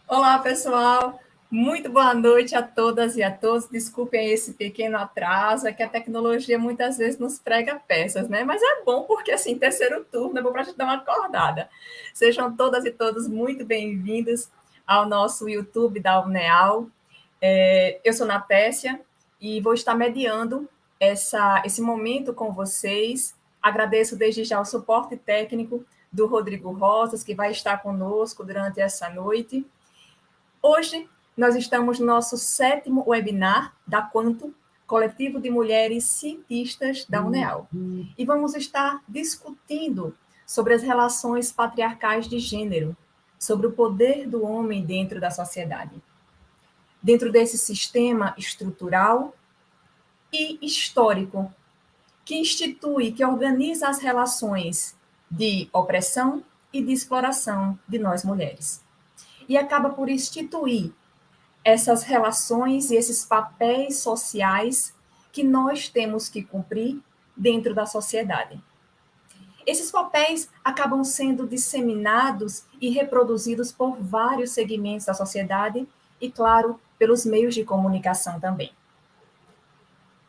Olá, pessoal. Muito boa noite a todas e a todos. Desculpem esse pequeno atraso, é que a tecnologia muitas vezes nos prega peças, né? Mas é bom porque, assim, terceiro turno é bom para a gente dar uma acordada. Sejam todas e todos muito bem-vindos ao nosso YouTube da UNEAL. Eu sou Natécia e vou estar mediando esse momento com vocês. Agradeço desde já o suporte técnico do Rodrigo Rosas, que vai estar conosco durante essa noite. Hoje, nós estamos no nosso 7º webinar da Quanto, Coletivo de Mulheres Cientistas da UNEAL. E vamos estar discutindo sobre as relações patriarcais de gênero, sobre o poder do homem dentro da sociedade. Dentro desse sistema estrutural e histórico, que institui, que organiza as relações de opressão e de exploração de nós mulheres. E acaba por instituir essas relações e esses papéis sociais que nós temos que cumprir dentro da sociedade. Esses papéis acabam sendo disseminados e reproduzidos por vários segmentos da sociedade e, claro, pelos meios de comunicação também.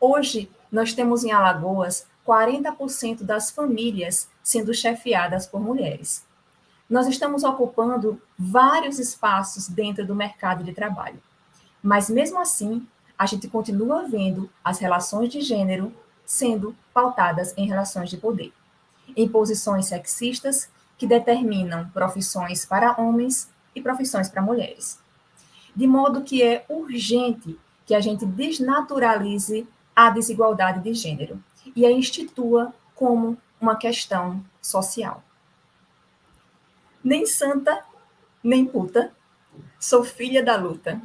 Hoje, nós temos em Alagoas 40% das famílias sendo chefiadas por mulheres. Nós estamos ocupando vários espaços dentro do mercado de trabalho. Mas, mesmo assim, a gente continua vendo as relações de gênero sendo pautadas em relações de poder, em posições sexistas que determinam profissões para homens e profissões para mulheres. De modo que é urgente que a gente desnaturalize a desigualdade de gênero e a institua como uma questão social. Nem santa, nem puta, sou filha da luta.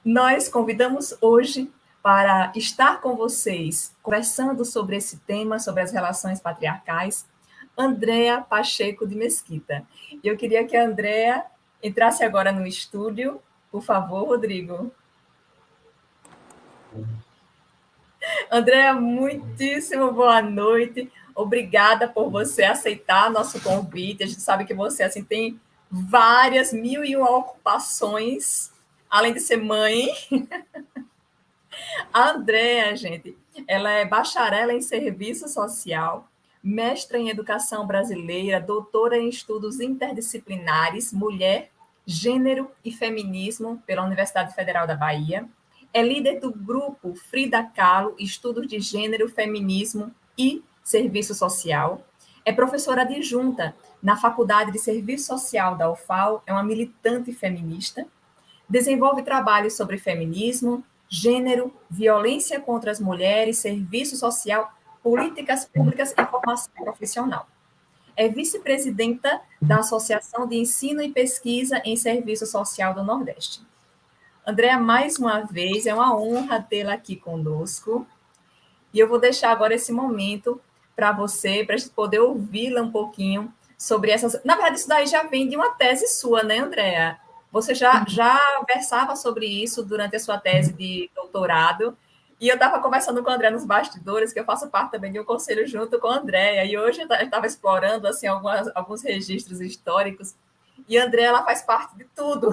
Nós convidamos hoje para estar com vocês, conversando sobre esse tema, sobre as relações patriarcais, Andréa Pacheco de Mesquita. E eu queria que a Andréa entrasse agora no estúdio. Por favor, Rodrigo. Andréa, muitíssimo boa noite. Obrigada por você aceitar nosso convite. A gente sabe que você assim tem várias mil e uma ocupações, além de ser mãe. A Andréa, gente, ela é bacharela em serviço social, mestra em educação brasileira, doutora em estudos interdisciplinares, mulher, gênero e feminismo pela Universidade Federal da Bahia. É líder do grupo Frida Kahlo, Estudos de Gênero, Feminismo e Serviço Social. É professora adjunta na Faculdade de Serviço Social da UFAL, é uma militante feminista. Desenvolve trabalhos sobre feminismo, gênero, violência contra as mulheres, serviço social, políticas públicas e formação profissional. É vice-presidenta da Associação de Ensino e Pesquisa em Serviço Social do Nordeste. Andréa, mais uma vez, é uma honra tê-la aqui conosco. E eu vou deixar agora esse momento para você, para a gente poder ouvi-la um pouquinho sobre essas. Na verdade, isso daí já vem de uma tese sua, né, Andréa? Você já versava sobre isso durante a sua tese de doutorado. E eu estava conversando com a Andréa nos bastidores, que eu faço parte também de um conselho junto com a Andréa. E hoje eu estava explorando assim, alguns registros históricos. E a Andréa, ela faz parte de tudo,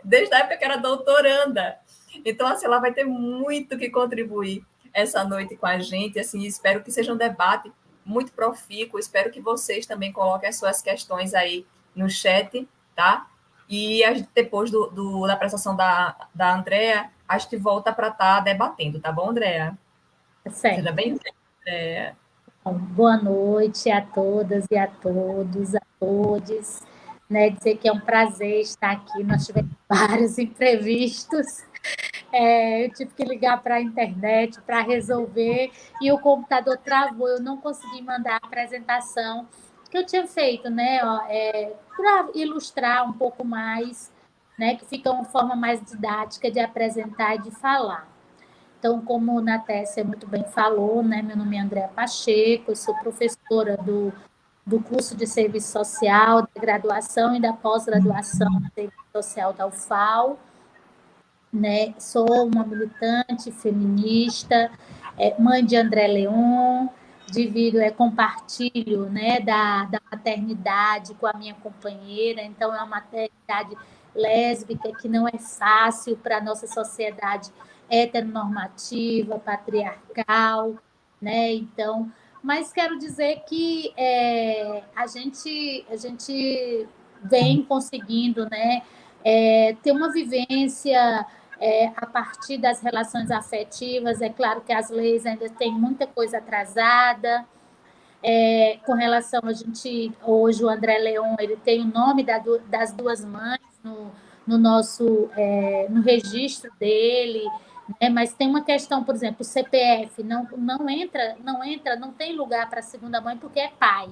desde a época que era doutoranda. Então, assim, ela vai ter muito que contribuir essa noite com a gente. Assim, espero que seja um debate muito profícuo. Espero que vocês também coloquem as suas questões aí no chat, tá? E a gente, depois da apresentação da Andréa, a gente volta para estar debatendo, tá bom, Andréa? Certo. Seja bem-vinda, Andréa. Bom, boa noite a todas e a todos, a todos. Né, dizer que é um prazer estar aqui. Nós tivemos vários imprevistos. Eu tive que ligar para a internet para resolver e o computador travou. Eu não consegui mandar a apresentação que eu tinha feito, né, para ilustrar um pouco mais, né, que fica uma forma mais didática de apresentar e de falar. Então, como a Natécia muito bem falou, né, meu nome é Andréa Pacheco, eu sou professora do curso de Serviço Social, da graduação e da pós-graduação de Serviço Social da UFAL. Né? Sou uma militante feminista, mãe de André Leon, compartilho, né, da maternidade com a minha companheira, então é uma maternidade lésbica que não é fácil para a nossa sociedade heteronormativa, patriarcal, né? Então, mas quero dizer que a gente vem conseguindo, né, ter uma vivência a partir das relações afetivas. É claro que as leis ainda têm muita coisa atrasada. Com relação a gente, hoje o André Leon, ele tem o nome das duas mães no nosso no registro dele, né? Mas tem uma questão, por exemplo, o CPF não tem lugar para a segunda mãe porque é pai.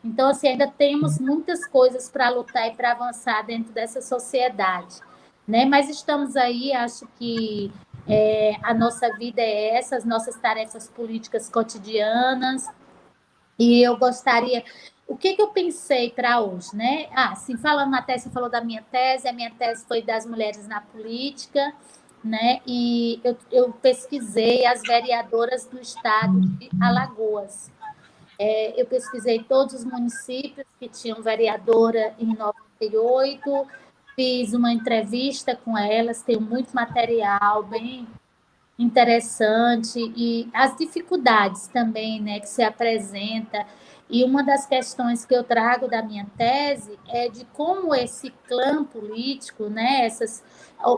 Então, assim, ainda temos muitas coisas para lutar e para avançar dentro dessa sociedade, né? Mas estamos aí, acho que a nossa vida é essa, as nossas tarefas políticas cotidianas, e eu gostaria. O que eu pensei para hoje, né? Sim, falando na tese, você falou da minha tese, a minha tese foi das mulheres na política, né? E eu pesquisei as vereadoras do estado de Alagoas. Eu pesquisei todos os municípios que tinham vereadora em 98, fiz uma entrevista com elas, tenho muito material bem interessante, e as dificuldades também, né, que se apresenta. E uma das questões que eu trago da minha tese é de como esse clã político, né,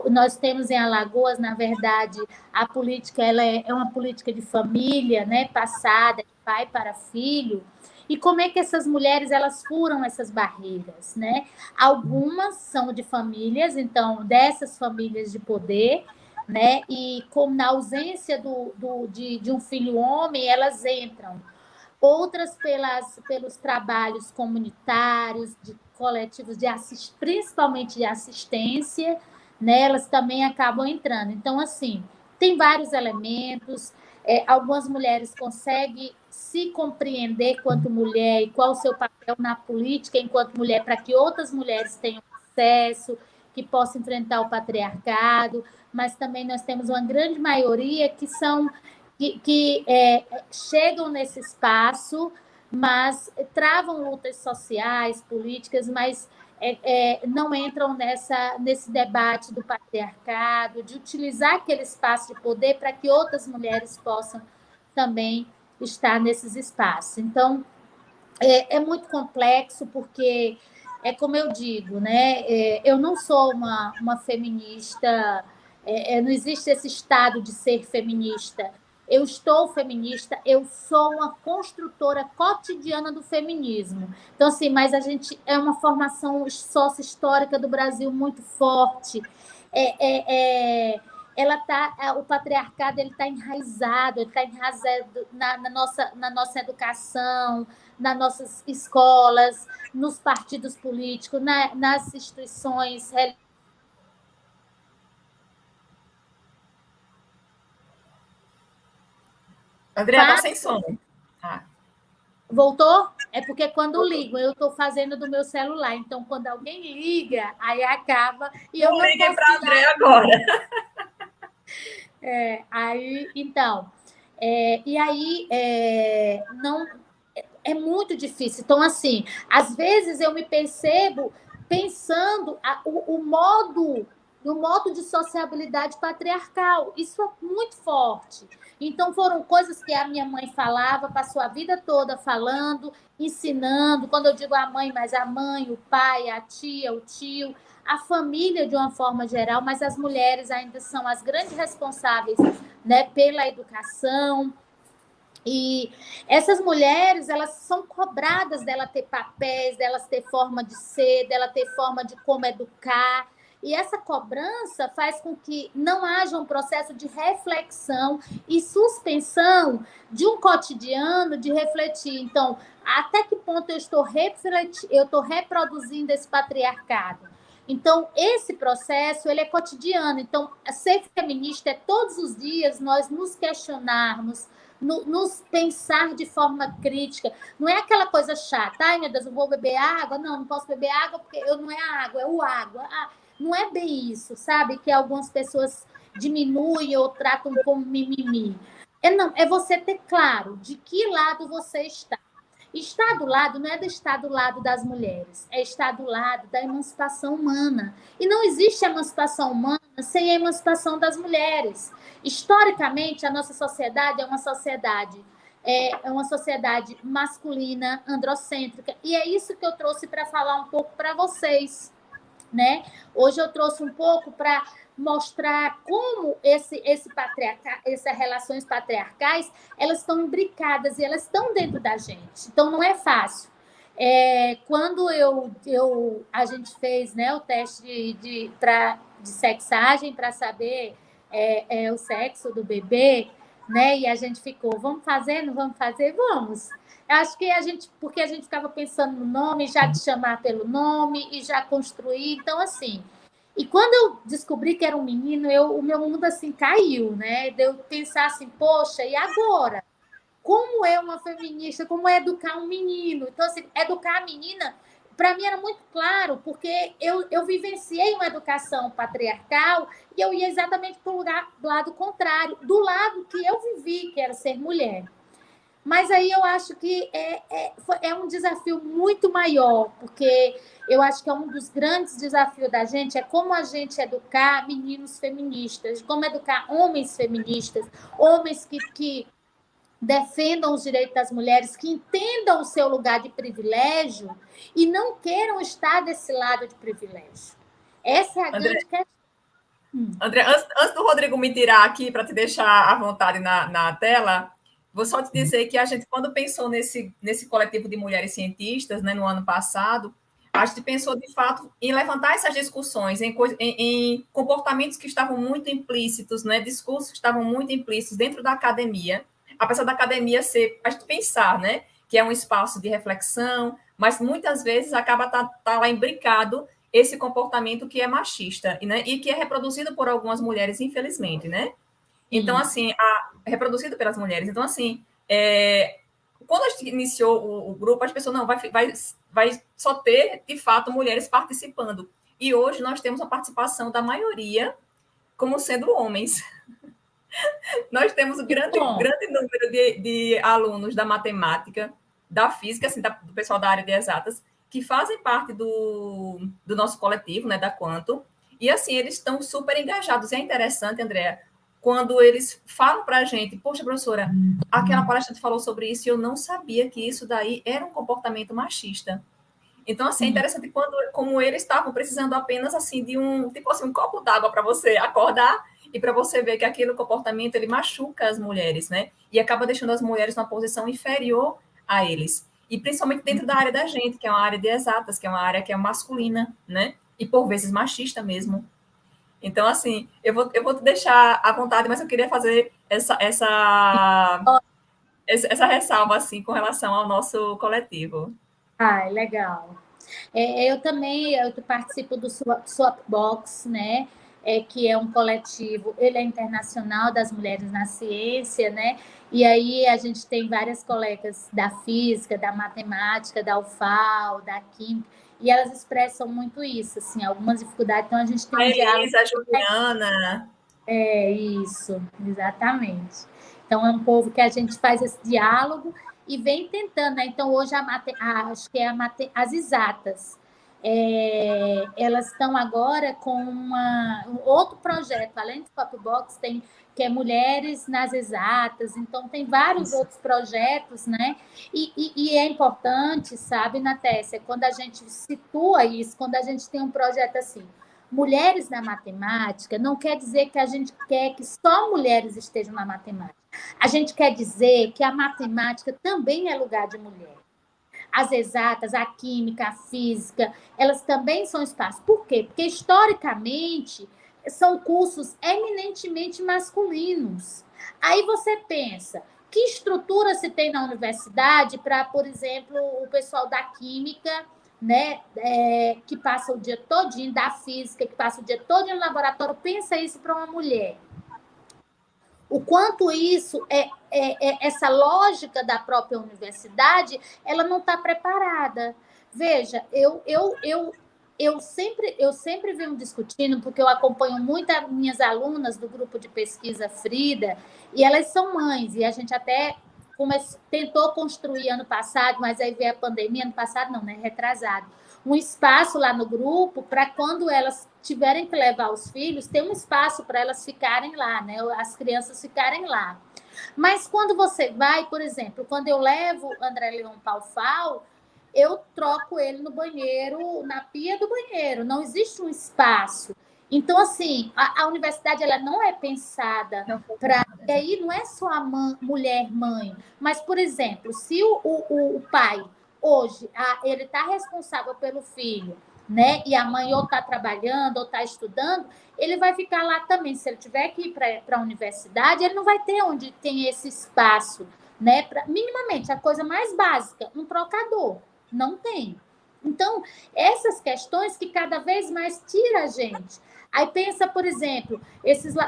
nós temos em Alagoas, na verdade, a política ela é uma política de família, né, passada de pai para filho. E como é que essas mulheres elas furam essas barreiras, né? Algumas são de famílias, então dessas famílias de poder, né? E como na ausência de um filho homem, elas entram. Outras pelos trabalhos comunitários, de coletivos principalmente de assistência, né? Elas também acabam entrando. Então, assim, tem vários elementos. Algumas mulheres conseguem se compreender quanto mulher e qual o seu papel na política enquanto mulher, para que outras mulheres tenham acesso, que possam enfrentar o patriarcado, mas também nós temos uma grande maioria que chegam nesse espaço, mas travam lutas sociais, políticas, mas não entram nesse debate do patriarcado, de utilizar aquele espaço de poder para que outras mulheres possam também estar nesses espaços. Então, é muito complexo, porque como eu digo, né? Eu não sou uma feminista, não existe esse estado de ser feminista. Eu estou feminista, eu sou uma construtora cotidiana do feminismo. Então, assim, mas a gente é uma formação sócio-histórica do Brasil muito forte. O patriarcado ele está enraizado, na nossa educação, nas nossas escolas, nos partidos políticos, nas instituições religiosas. Adriana, tá sem som. Voltou? É porque quando ligo, eu estou fazendo do meu celular. Então, quando alguém liga, aí acaba. E eu não liguem para a André agora. Então, e aí não é muito difícil. Então, assim, às vezes eu me percebo pensando o modo de sociabilidade patriarcal. Isso é muito forte. Então, foram coisas que a minha mãe falava, passou a vida toda falando, ensinando. Quando eu digo a mãe, mas a mãe, o pai, a tia, o tio, a família de uma forma geral, mas as mulheres ainda são as grandes responsáveis, né, pela educação. E essas mulheres, elas são cobradas dela ter papéis, delas ter forma de ser, dela ter forma de como educar. E essa cobrança faz com que não haja um processo de reflexão e suspensão de um cotidiano de refletir. Então, até que ponto eu estou reproduzindo esse patriarcado? Então, esse processo ele é cotidiano. Então, ser feminista é todos os dias nós nos questionarmos, nos pensar de forma crítica. Não é aquela coisa chata, ai meu Deus, eu vou beber água, não posso beber água porque eu não é a água, é o água. Não é bem isso, sabe? Que algumas pessoas diminuem ou tratam como mimimi. Não, é você ter claro de que lado você está. Estar do lado não é de estar do lado das mulheres, é estar do lado da emancipação humana. E não existe emancipação humana sem a emancipação das mulheres. Historicamente, a nossa sociedade é uma sociedade masculina, androcêntrica, e é isso que eu trouxe para falar um pouco para vocês, né? Hoje eu trouxe um pouco para mostrar como essas relações patriarcais, elas estão imbricadas e elas estão dentro da gente. Então, não é fácil. Quando a gente fez, né, o teste de sexagem para saber o sexo do bebê, né, e a gente ficou, vamos fazer, não vamos fazer? Vamos. Eu acho que porque a gente ficava pensando no nome, já de chamar pelo nome e já construir. Então, assim, e quando eu descobri que era um menino, o meu mundo assim caiu, né? De eu pensar assim, poxa, e agora? Como é uma feminista? Como é educar um menino? Então, assim, educar a menina, para mim era muito claro, porque eu vivenciei uma educação patriarcal e eu ia exatamente para o lado contrário, do lado que eu vivi, que era ser mulher. Mas aí eu acho que é um desafio muito maior, porque eu acho que é um dos grandes desafios da gente é como a gente educar meninos feministas, como educar homens feministas, homens que defendam os direitos das mulheres, que entendam o seu lugar de privilégio e não queiram estar desse lado de privilégio. Essa é a André, grande questão. André, antes do Rodrigo me tirar aqui para te deixar à vontade na tela, vou só te dizer que a gente, quando pensou nesse coletivo de mulheres cientistas, né, no ano passado, a gente pensou, de fato, em levantar essas discussões, em comportamentos que estavam muito implícitos, né, discursos que estavam muito implícitos dentro da academia, apesar da academia ser, a gente pensar, né, que é um espaço de reflexão, mas muitas vezes acaba tá lá imbricado esse comportamento que é machista, né, e que é reproduzido por algumas mulheres, infelizmente, né? Então, assim, reproduzido pelas mulheres. Então, assim, quando a gente iniciou o grupo, as pessoas, não, vai só ter, de fato, mulheres participando. E hoje nós temos a participação da maioria como sendo homens. Nós temos um grande número de alunos da matemática, da física, assim, do pessoal da área de exatas, que fazem parte do nosso coletivo, né, da Quanto, e assim, eles estão super engajados. E é interessante, Andréa, quando eles falam para a gente, poxa, professora, aquela palestrante falou sobre isso e eu não sabia que isso daí era um comportamento machista. Então, assim, é interessante como eles estavam precisando apenas, assim, de tipo assim, um copo d'água para você acordar e para você ver que aquele comportamento, ele machuca as mulheres, né? E acaba deixando as mulheres numa posição inferior a eles. E principalmente dentro da área da gente, que é uma área de exatas, que é uma área que é masculina, né? E por vezes machista mesmo. Então, assim, eu vou te deixar à vontade, mas eu queria fazer essa ressalva, assim, com relação ao nosso coletivo. Legal. Eu também eu participo do Swapbox, né? Que é um coletivo, ele é internacional das mulheres na ciência, né? E aí a gente tem várias colegas da física, da matemática, da UFAL, da química, e elas expressam muito isso, assim, algumas dificuldades. Então a gente tem A um diálogo. Elisa, a Juliana. Isso, exatamente. Então, é um povo que a gente faz esse diálogo e vem tentando, né? Então, hoje, acho que as exatas, elas estão agora com um outro projeto, além do Popbox, tem que é Mulheres nas Exatas, então tem vários outros projetos, né? E é importante, sabe, Natécia, quando a gente situa isso, quando a gente tem um projeto assim, mulheres na matemática, não quer dizer que a gente quer que só mulheres estejam na matemática. A gente quer dizer que a matemática também é lugar de mulher. As exatas, a química, a física, elas também são espaço. Por quê? Porque, historicamente, são cursos eminentemente masculinos. Aí você pensa, que estrutura se tem na universidade para, por exemplo, o pessoal da química, né, que passa o dia todinho, da física, que passa o dia todo no laboratório, pensa isso para uma mulher. O quanto isso essa lógica da própria universidade, ela não está preparada. Veja, eu eu sempre venho discutindo, porque eu acompanho muito as minhas alunas do grupo de pesquisa Frida, e elas são mães, e a gente até tentou construir ano passado, mas aí veio a pandemia, ano passado não, né? Retrasado. Um espaço lá no grupo para quando elas tiverem que levar os filhos, ter um espaço para elas ficarem lá, né? As crianças ficarem lá. Mas quando você vai, por exemplo, quando eu levo André Leon Paufal, eu troco ele no banheiro, na pia do banheiro, não existe um espaço. Então, assim, a universidade ela não é pensada para. E aí não é só a mulher mãe, mas, por exemplo, se o pai hoje ele está responsável pelo filho, né? E a mãe ou está trabalhando ou está estudando, ele vai ficar lá também. Se ele tiver que ir para a universidade, ele não vai ter onde tem esse espaço, né? Minimamente, a coisa mais básica, um trocador. Não tem. Então, essas questões que cada vez mais tira a gente. Aí pensa, por exemplo,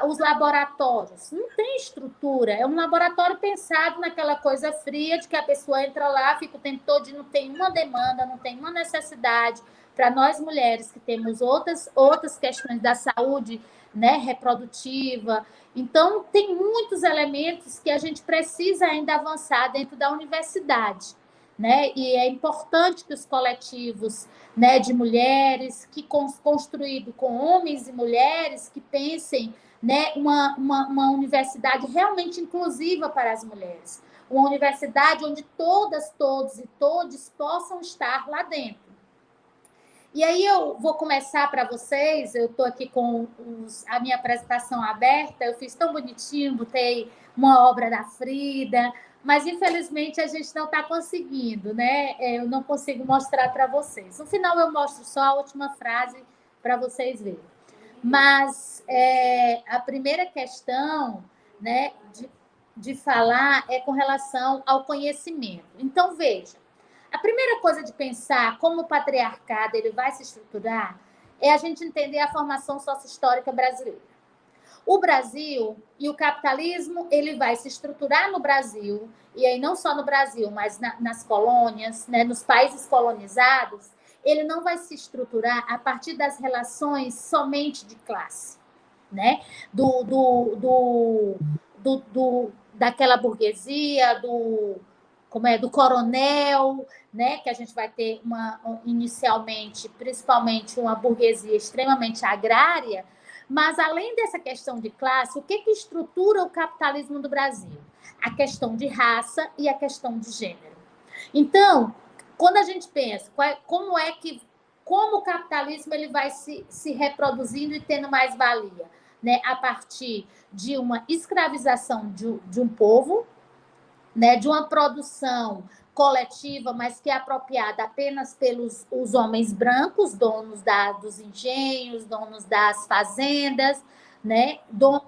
os laboratórios. Não tem estrutura. É um laboratório pensado naquela coisa fria de que a pessoa entra lá, fica o tempo todo e não tem uma demanda, não tem uma necessidade. Para nós mulheres que temos outras questões da saúde, né, reprodutiva. Então, tem muitos elementos que a gente precisa ainda avançar dentro da universidade. Né? E é importante que os coletivos, né, de mulheres, que construído com homens e mulheres, que pensem, né, uma universidade realmente inclusiva para as mulheres. Uma universidade onde todas, todos e todes possam estar lá dentro. E aí eu vou começar para vocês, eu estou aqui com a minha apresentação aberta, eu fiz tão bonitinho, botei uma obra da Frida, mas infelizmente a gente não está conseguindo, né? Eu não consigo mostrar para vocês. No final eu mostro só a última frase para vocês verem. Mas a primeira questão, né, de falar é com relação ao conhecimento. Então, veja, a primeira coisa de pensar como o patriarcado ele vai se estruturar é a gente entender a formação sócio-histórica brasileira. O Brasil e o capitalismo ele vai se estruturar no Brasil, e aí não só no Brasil, mas nas colônias, né, nos países colonizados, ele não vai se estruturar a partir das relações somente de classe, né? Daquela burguesia, do coronel, né, que a gente vai ter inicialmente, principalmente uma burguesia extremamente agrária, mas além dessa questão de classe, o que estrutura o capitalismo do Brasil? A questão de raça e a questão de gênero. Então, quando a gente pensa como o capitalismo ele vai se reproduzindo e tendo mais valia, né, a partir de uma escravização de um povo, né, de uma produção coletiva, mas que é apropriada apenas pelos os homens brancos, donos dos engenhos, donos das fazendas, né,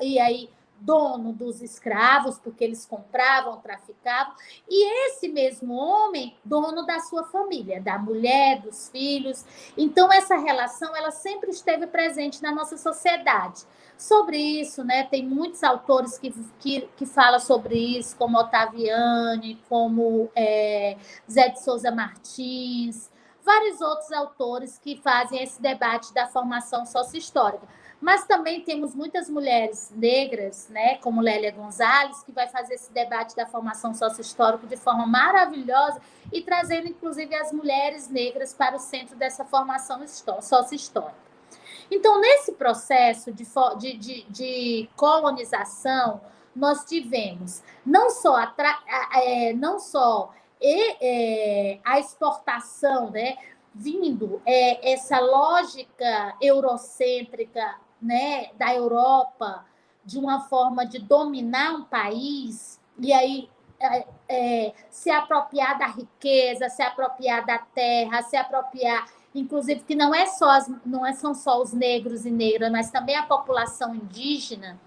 e aí dono dos escravos, porque eles compravam, traficavam, e esse mesmo homem, dono da sua família, da mulher, dos filhos. Então, essa relação, ela sempre esteve presente na nossa sociedade. Sobre isso, né, tem muitos autores que falam sobre isso, como Ottaviani, como Zé de Souza Martins, vários outros autores que fazem esse debate da formação sócio-histórica. Mas também temos muitas mulheres negras, né, como Lélia Gonzalez, que vai fazer esse debate da formação sócio-histórica de forma maravilhosa e trazendo, inclusive, as mulheres negras para o centro dessa formação sócio-histórica. Então, nesse processo de colonização, nós tivemos não só a exportação, né, vindo essa lógica eurocêntrica, né, da Europa, de uma forma de dominar um país, e aí se apropriar da riqueza, se apropriar da terra, se apropriar, inclusive, que não são só os negros e negras, mas também a população indígena,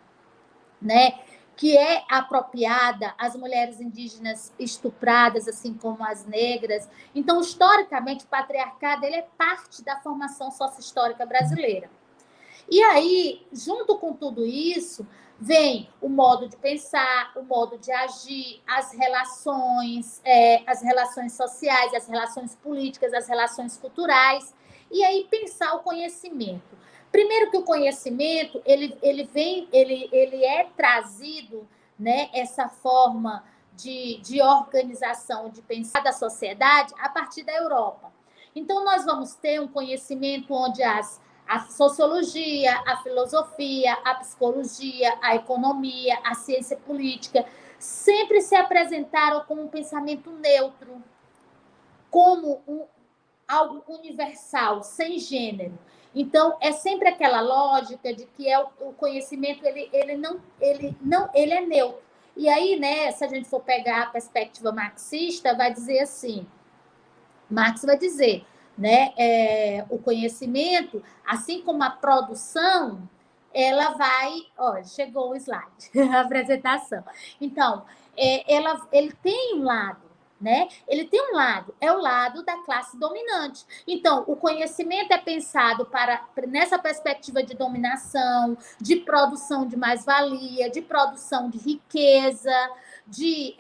né, que é apropriada, as mulheres indígenas estupradas, assim como as negras. Então, historicamente, o patriarcado ele é parte da formação sócio-histórica brasileira. E aí, junto com tudo isso, vem o modo de pensar, o modo de agir, as relações sociais, as relações políticas, as relações culturais, e aí pensar o conhecimento. Primeiro que o conhecimento, ele é trazido, né, essa forma de organização, de pensar da sociedade a partir da Europa. Então, nós vamos ter um conhecimento onde a sociologia, a filosofia, a psicologia, a economia, a ciência política sempre se apresentaram como um pensamento neutro, como algo universal, sem gênero. Então, é sempre aquela lógica de que o conhecimento ele é neutro. E aí, né, se a gente for pegar a perspectiva marxista, vai dizer assim, Marx vai dizer, né, o conhecimento, assim como a produção, ela vai, ó, chegou o slide, a apresentação. Então, ele tem um lado, né? Ele tem um lado, é o lado da classe dominante. Então, o conhecimento é pensado nessa perspectiva de dominação, de produção de mais-valia, de produção de riqueza, de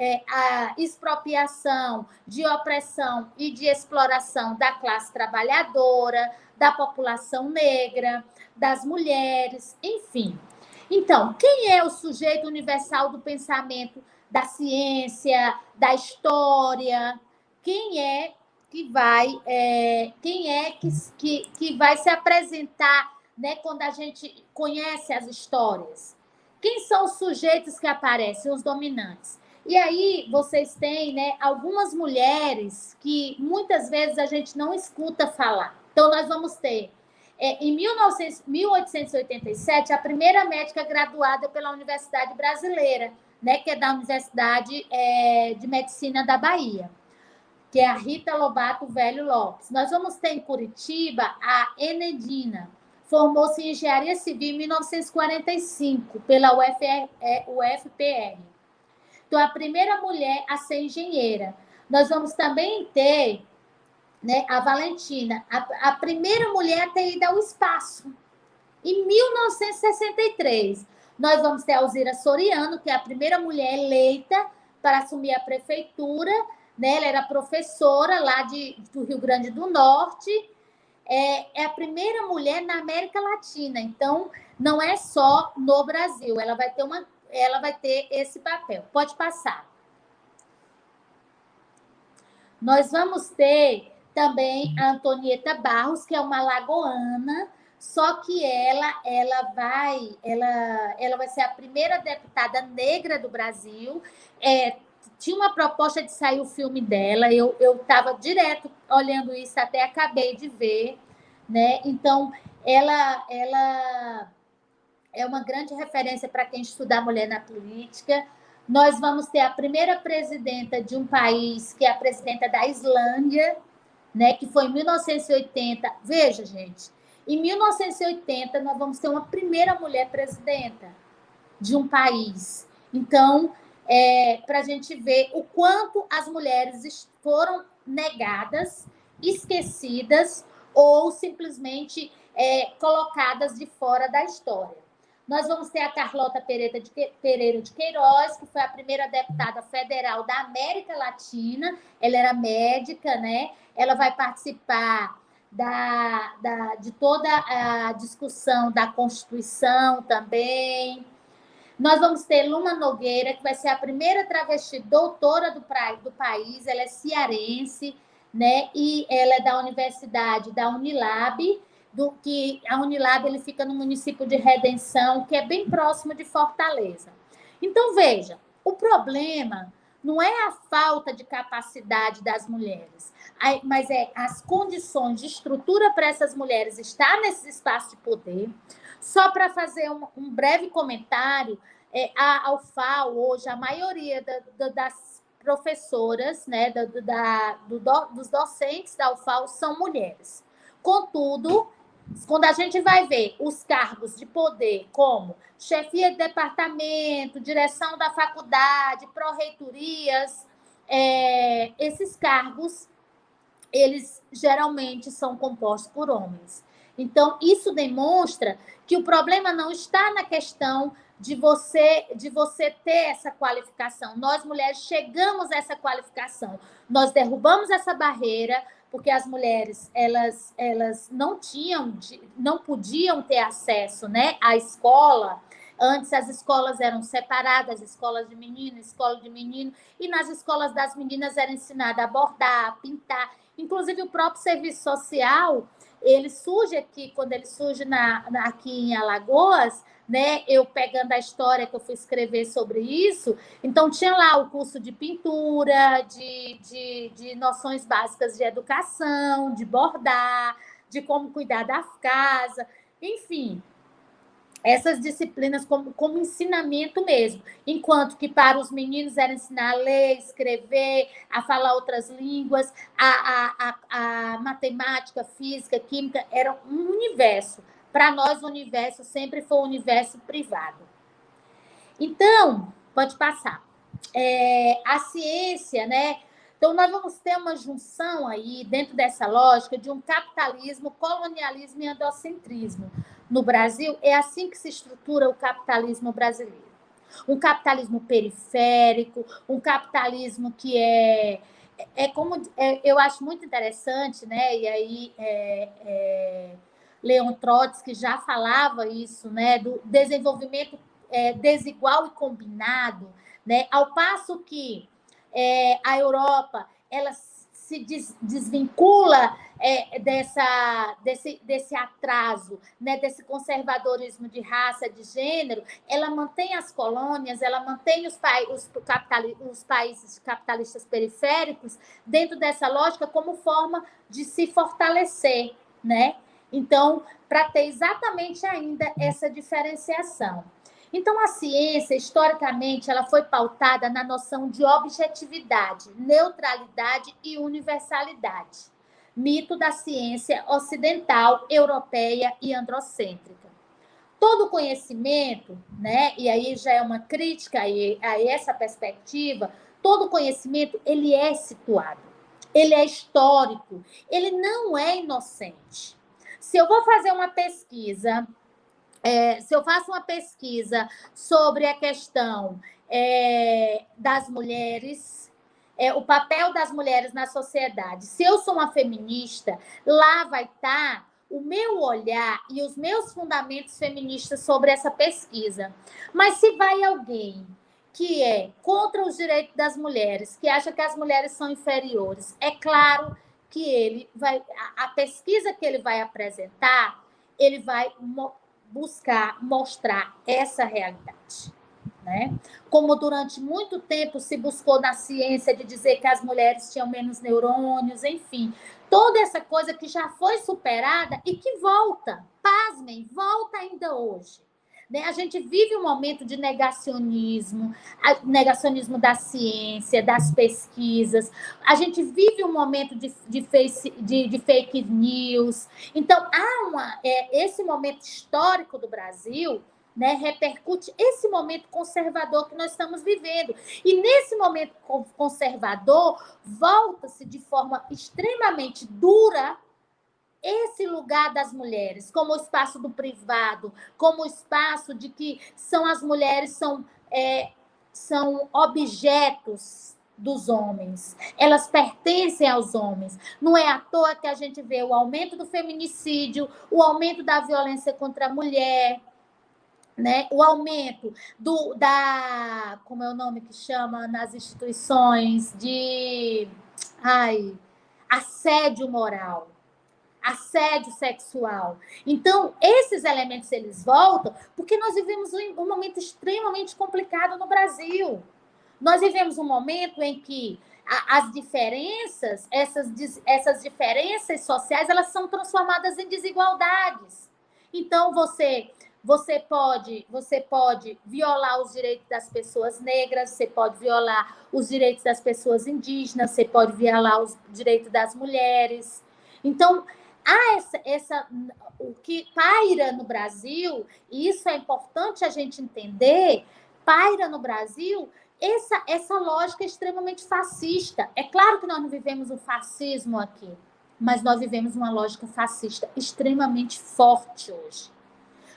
expropriação, de opressão e de exploração da classe trabalhadora, da população negra, das mulheres, enfim. Então, quem é o sujeito universal do pensamento, da ciência, da história? Quem é que vai se apresentar, né, quando a gente conhece as histórias? Quem são os sujeitos que aparecem? Os dominantes. E aí vocês têm, né, algumas mulheres que muitas vezes a gente não escuta falar. Então, nós vamos ter, em 1887, a primeira médica graduada pela Universidade Brasileira, né, que é da Universidade de Medicina da Bahia, que é a Rita Lobato Velho Lopes. Nós vamos ter em Curitiba a Enedina, formou-se em Engenharia Civil em 1945 pela UFPR. Então, a primeira mulher a ser engenheira. Nós vamos também ter, né, a Valentina, a primeira mulher a ter ido ao espaço, em 1963. Nós vamos ter a Alzira Soriano, que é a primeira mulher eleita para assumir a prefeitura, né? Ela era professora lá do Rio Grande do Norte, é a primeira mulher na América Latina, então não é só no Brasil, ela vai ter esse papel. Pode passar. Nós vamos ter também a Antonieta Barros, que é uma lagoana, só que ela vai ser a primeira deputada negra do Brasil. Tinha uma proposta de sair o filme dela, eu estava direto olhando isso, até acabei de ver, né? Então, ela é uma grande referência para quem estuda a mulher na política. Nós vamos ter a primeira presidenta de um país, que é a presidenta da Islândia, né, que foi em 1980. Veja, gente, em 1980 nós vamos ter uma primeira mulher presidenta de um país. Então, para a gente ver o quanto as mulheres foram negadas, esquecidas ou simplesmente colocadas de fora da história. Nós vamos ter a Carlota Pereira de Queiroz, que foi a primeira deputada federal da América Latina. Ela era médica, né? Ela vai participar de toda a discussão da Constituição também. Nós vamos ter Luma Nogueira, que vai ser a primeira travesti doutora do país. Ela é cearense, né? E ela é da Universidade da Unilab, que a Unilab ele fica no município de Redenção, que é bem próximo de Fortaleza. Então, veja, o problema não é a falta de capacidade das mulheres, mas é as condições de estrutura para essas mulheres estar nesse espaço de poder. Só para fazer um breve comentário, a UFAL, hoje, a maioria das professoras, né, dos docentes da UFAL são mulheres. Contudo, quando a gente vai ver os cargos de poder, como chefia de departamento, direção da faculdade, pró-reitorias, esses cargos, eles geralmente são compostos por homens. Então, isso demonstra que o problema não está na questão de você ter essa qualificação. Nós, mulheres, chegamos a essa qualificação. Nós derrubamos essa barreira, porque as mulheres elas não podiam ter acesso, né, à escola. Antes as escolas eram separadas, escolas de menino, escola de menino, e nas escolas das meninas era ensinada a bordar, a pintar. Inclusive o próprio serviço social, ele surge aqui, quando ele surge aqui em Alagoas, né? Eu pegando a história que eu fui escrever sobre isso, então tinha lá o curso de pintura, de noções básicas de educação, de bordar, de como cuidar da casa, enfim, essas disciplinas como ensinamento mesmo. Enquanto que para os meninos era ensinar a ler, escrever, a falar outras línguas, a matemática, física, química, era um universo. Para nós, o universo sempre foi um universo privado. Então, pode passar. A ciência, né? Então, nós vamos ter uma junção aí, dentro dessa lógica, de um capitalismo, colonialismo e androcentrismo. No Brasil, é assim que se estrutura o capitalismo brasileiro. Um capitalismo periférico, um capitalismo que eu acho muito interessante, né? E aí Leon Trotsky já falava isso, né? Do desenvolvimento desigual e combinado, né? Ao passo que a Europa ela se desvincula desse atraso, né, desse conservadorismo de raça, de gênero, ela mantém as colônias, ela mantém os países capitalistas periféricos dentro dessa lógica como forma de se fortalecer, né? Então, para ter exatamente ainda essa diferenciação. Então, a ciência, historicamente, ela foi pautada na noção de objetividade, neutralidade e universalidade. Mito da ciência ocidental, europeia e androcêntrica. Todo conhecimento, né, e aí já é uma crítica a essa perspectiva, todo conhecimento, ele é situado, ele é histórico, ele não é inocente. Se eu vou fazer uma pesquisa... se eu faço uma pesquisa sobre a questão das mulheres, o papel das mulheres na sociedade, se eu sou uma feminista, lá vai estar o meu olhar e os meus fundamentos feministas sobre essa pesquisa. Mas se vai alguém que é contra os direitos das mulheres, que acha que as mulheres são inferiores, é claro que a pesquisa que ele vai apresentar, ele vai buscar mostrar essa realidade, né? Como durante muito tempo se buscou na ciência de dizer que as mulheres tinham menos neurônios, enfim, toda essa coisa que já foi superada e que volta, pasmem, volta ainda hoje. Né? A gente vive um momento de negacionismo da ciência, das pesquisas. A gente vive um momento de fake news. Então, esse momento histórico do Brasil, né, repercute esse momento conservador que nós estamos vivendo. E nesse momento conservador, volta-se de forma extremamente dura esse lugar das mulheres, como o espaço do privado, como o espaço de que as mulheres são objetos dos homens, elas pertencem aos homens. Não é à toa que a gente vê o aumento do feminicídio, o aumento da violência contra a mulher, né? O aumento como é o nome que chama nas instituições de assédio moral, assédio sexual. Então, esses elementos, eles voltam porque nós vivemos um momento extremamente complicado no Brasil. Nós vivemos um momento em que as diferenças, essas diferenças sociais, elas são transformadas em desigualdades. Então, você pode violar os direitos das pessoas negras, você pode violar os direitos das pessoas indígenas, você pode violar os direitos das mulheres. Então, o que paira no Brasil, e isso é importante a gente entender, paira no Brasil essa lógica extremamente fascista. É claro que nós não vivemos o fascismo aqui, mas nós vivemos uma lógica fascista extremamente forte hoje,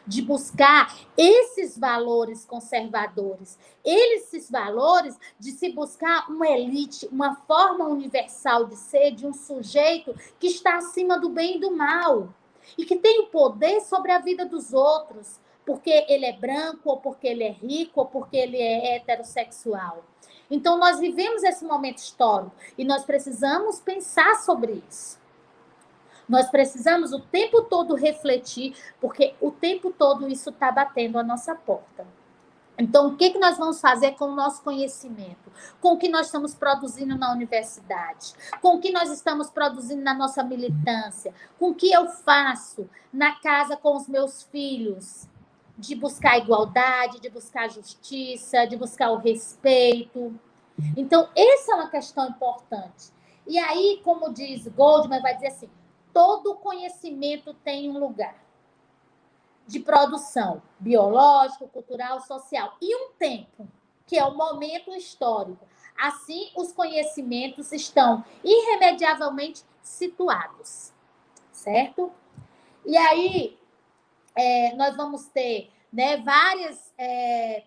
de buscar esses valores conservadores, esses valores de se buscar uma elite, uma forma universal de ser, de um sujeito que está acima do bem e do mal, e que tem o poder sobre a vida dos outros, porque ele é branco, ou porque ele é rico, ou porque ele é heterossexual. Então, nós vivemos esse momento histórico e nós precisamos pensar sobre isso. Nós precisamos o tempo todo refletir, porque o tempo todo isso está batendo a nossa porta. Então, o que nós vamos fazer com o nosso conhecimento? Com o que nós estamos produzindo na universidade? Com o que nós estamos produzindo na nossa militância? Com o que eu faço na casa com os meus filhos? De buscar igualdade, de buscar justiça, de buscar o respeito. Então, essa é uma questão importante. E aí, como diz Goldman, vai dizer assim, todo conhecimento tem um lugar de produção biológico, cultural, social, e um tempo, que é o momento histórico. Assim, os conhecimentos estão irremediavelmente situados, certo? E aí, nós vamos ter, né, vários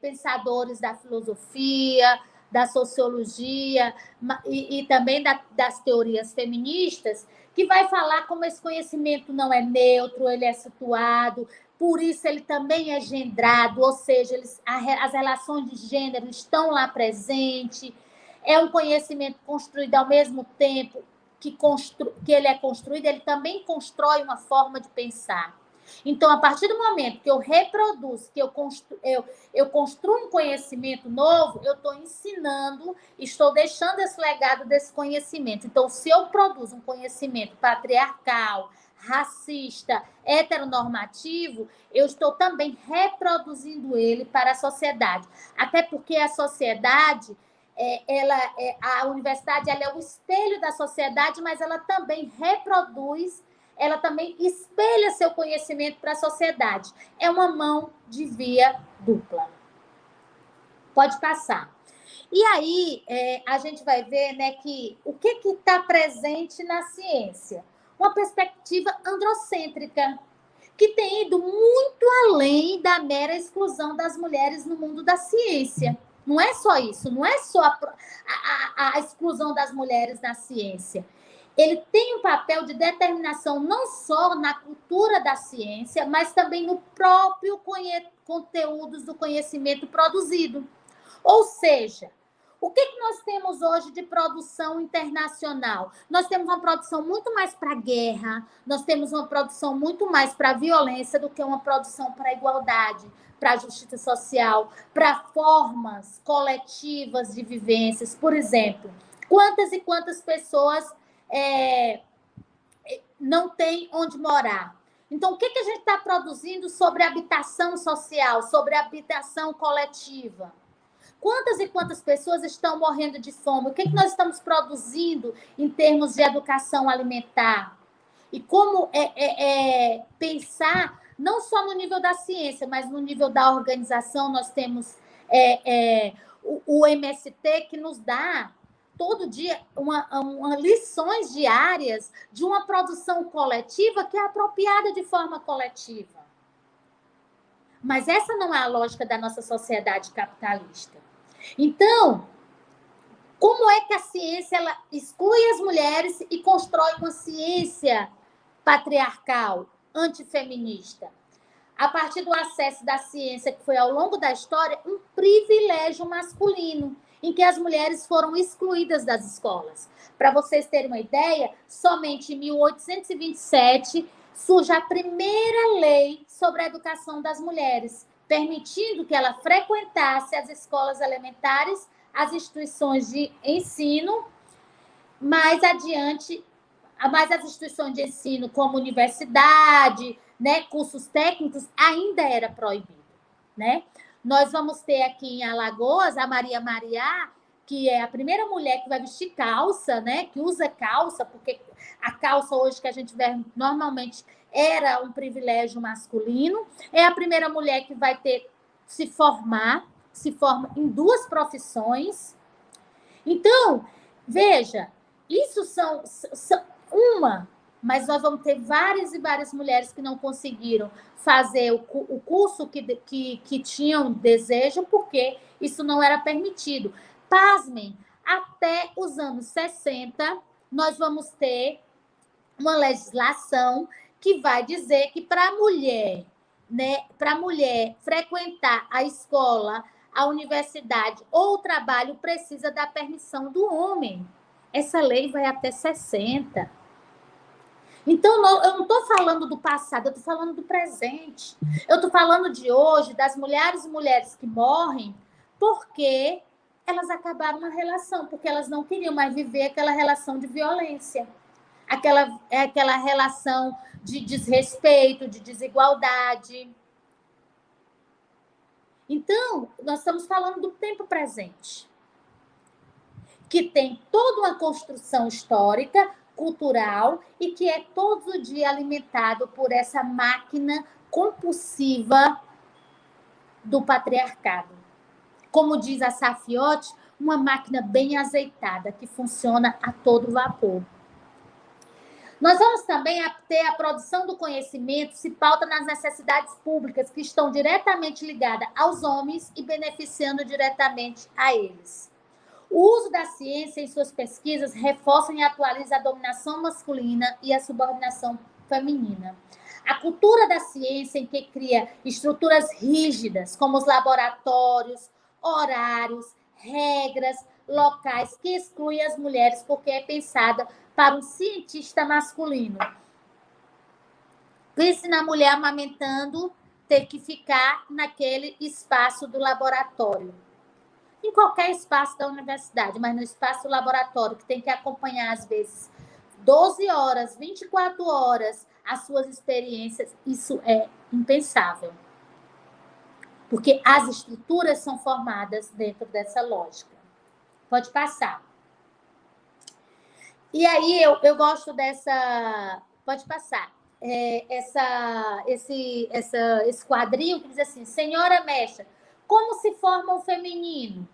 pensadores da filosofia, da sociologia e também das teorias feministas, que vai falar como esse conhecimento não é neutro, ele é situado, por isso ele também é gendrado, ou seja, as relações de gênero estão lá presentes, é um conhecimento construído ao mesmo tempo que ele é construído, ele também constrói uma forma de pensar. Então, a partir do momento que eu reproduzo, que eu construo um conhecimento novo, eu estou ensinando, estou deixando esse legado desse conhecimento. Então, se eu produzo um conhecimento patriarcal, racista, heteronormativo, eu estou também reproduzindo ele para a sociedade. Até porque a sociedade, a universidade, ela é o espelho da sociedade, mas ela também reproduz, ela também espelha seu conhecimento para a sociedade. É uma mão de via dupla. Pode passar. E aí, a gente vai ver, né, que o que está presente na ciência? Uma perspectiva androcêntrica, que tem ido muito além da mera exclusão das mulheres no mundo da ciência. Não é só isso, não é só a exclusão das mulheres na ciência. Ele tem um papel de determinação não só na cultura da ciência, mas também no próprio conteúdo do conhecimento produzido. Ou seja, o que nós temos hoje de produção internacional? Nós temos uma produção muito mais para a guerra, nós temos uma produção muito mais para a violência do que uma produção para a igualdade, para a justiça social, para formas coletivas de vivências. Por exemplo, quantas e quantas pessoas não têm onde morar? Então, o que a gente está produzindo sobre habitação social, sobre habitação coletiva? Quantas e quantas pessoas estão morrendo de fome? O que nós estamos produzindo em termos de educação alimentar? E como pensar, não só no nível da ciência, mas no nível da organização, nós temos o MST, que nos dá todo dia lições diárias de uma produção coletiva que é apropriada de forma coletiva. Mas essa não é a lógica da nossa sociedade capitalista. Então, como é que a ciência ela exclui as mulheres e constrói uma ciência patriarcal, antifeminista? A partir do acesso da ciência, que foi ao longo da história um privilégio masculino, em que as mulheres foram excluídas das escolas. Para vocês terem uma ideia, somente em 1827 surge a primeira lei sobre a educação das mulheres, permitindo que ela frequentasse as escolas elementares, as instituições de ensino, mais adiante, mas as instituições de ensino como universidade, né, cursos técnicos, ainda era proibido, né? Nós vamos ter aqui em Alagoas a Maria Mariá, que é a primeira mulher que vai vestir calça, né? Que usa calça, porque a calça hoje que a gente vê normalmente era um privilégio masculino. É a primeira mulher que vai se forma em 2 profissões. Então, veja, isso são uma mas nós vamos ter várias e várias mulheres que não conseguiram fazer o curso que tinham desejo, porque isso não era permitido. Pasmem, até os anos 60, nós vamos ter uma legislação que vai dizer que para a mulher, né, para a mulher frequentar a escola, a universidade ou o trabalho, precisa da permissão do homem. Essa lei vai até 60. Então, eu não estou falando do passado, eu estou falando do presente. Eu estou falando de hoje, das mulheres e mulheres que morrem porque elas acabaram uma relação, porque elas não queriam mais viver aquela relação de violência, aquela relação de desrespeito, de desigualdade. Então, nós estamos falando do tempo presente, que tem toda uma construção histórica, cultural, e que é todo dia alimentado por essa máquina compulsiva do patriarcado. Como diz a Safiotti, uma máquina bem azeitada, que funciona a todo vapor. Nós vamos também ter a produção do conhecimento se pauta nas necessidades públicas que estão diretamente ligadas aos homens e beneficiando diretamente a eles. O uso da ciência em suas pesquisas reforça e atualiza a dominação masculina e a subordinação feminina. A cultura da ciência, em que cria estruturas rígidas, como os laboratórios, horários, regras, locais, que excluem as mulheres, porque é pensada para um cientista masculino. Pense na mulher amamentando, ter que ficar naquele espaço do laboratório. Em qualquer espaço da universidade, mas no espaço do laboratório, que tem que acompanhar, às vezes, 12 horas, 24 horas, as suas experiências, isso é impensável. Porque as estruturas são formadas dentro dessa lógica. Pode passar. E aí, eu gosto dessa... Pode passar. Esse quadrinho que diz assim, senhora mestra, como se forma o feminino?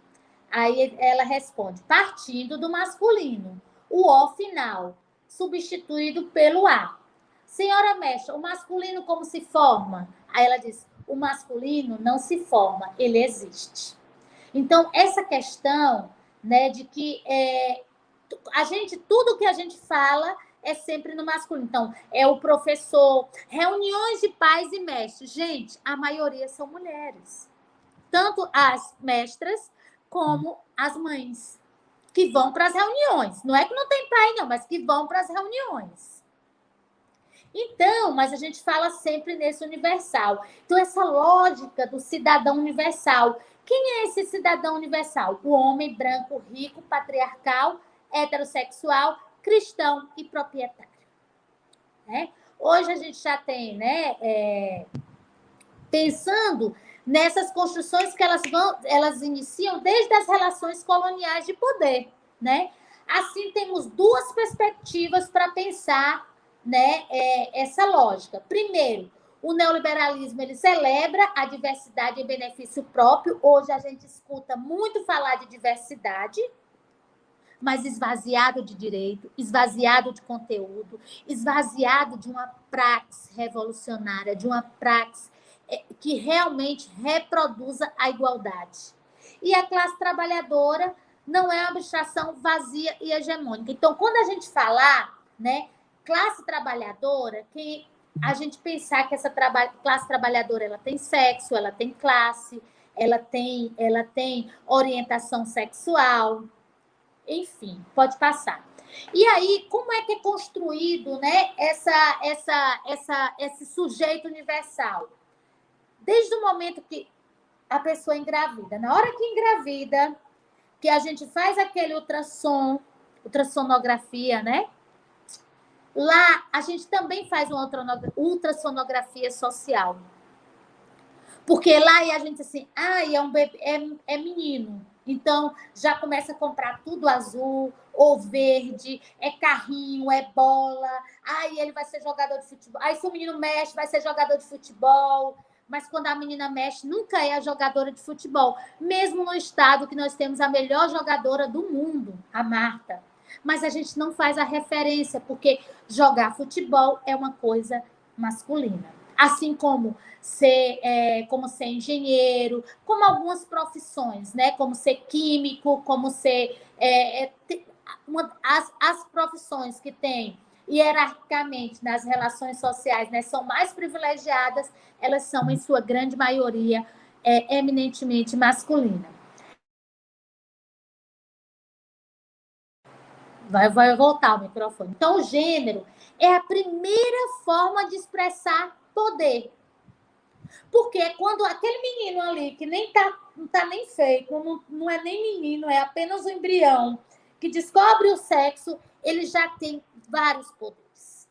Aí ela responde, partindo do masculino, o O final, substituído pelo A. Senhora mestra, o masculino como se forma? Aí ela diz, o masculino não se forma, ele existe. Então, essa questão, né, de que tudo que a gente fala é sempre no masculino. Então, é o professor, reuniões de pais e mestres. Gente, a maioria são mulheres. Tanto as mestras como as mães, que vão para as reuniões. Não é que não tem pai, não, mas que vão para as reuniões. Então, mas a gente fala sempre nesse universal. Então, essa lógica do cidadão universal. Quem é esse cidadão universal? O homem branco, rico, patriarcal, heterossexual, cristão e proprietário. Né? Hoje a gente já tem, né, pensando nessas construções que elas iniciam desde as relações coloniais de poder, né? Assim, temos duas perspectivas para pensar, né, essa lógica. Primeiro, o neoliberalismo ele celebra a diversidade em benefício próprio. Hoje a gente escuta muito falar de diversidade, mas esvaziado de direito, esvaziado de conteúdo, esvaziado de uma praxe revolucionária, de uma praxe que realmente reproduza a igualdade. E a classe trabalhadora não é uma abstração vazia e hegemônica. Então, quando a gente falar, né, classe trabalhadora, que a gente pensar que essa classe trabalhadora ela tem sexo, ela tem classe, ela tem orientação sexual, enfim, pode passar. E aí, como é que é construído, né, esse sujeito universal? Desde o momento que a pessoa engravida. Na hora que engravida, que a gente faz aquele ultrassonografia, né? Lá, a gente também faz uma ultrassonografia social. Porque lá a gente assim, é um bebê, é menino. Então, já começa a comprar tudo azul ou verde, é carrinho, é bola. Aí ele vai ser jogador de futebol. Aí se o menino mexe, vai ser jogador de futebol. Mas quando a menina mexe, nunca é a jogadora de futebol. Mesmo no estado que nós temos a melhor jogadora do mundo, a Marta. mas a gente não faz a referência, porque jogar futebol é uma coisa masculina. Assim como ser engenheiro, como algumas profissões, né? Como ser químico, como ser as profissões que têm hierarquicamente nas relações sociais, né, são mais privilegiadas, elas são, em sua grande maioria, eminentemente masculinas. Vai voltar o microfone. Então, o gênero é a primeira forma de expressar poder. Porque quando aquele menino ali, que não está nem feito, não é nem menino, é apenas um embrião, que descobre o sexo, ele já tem vários poderes,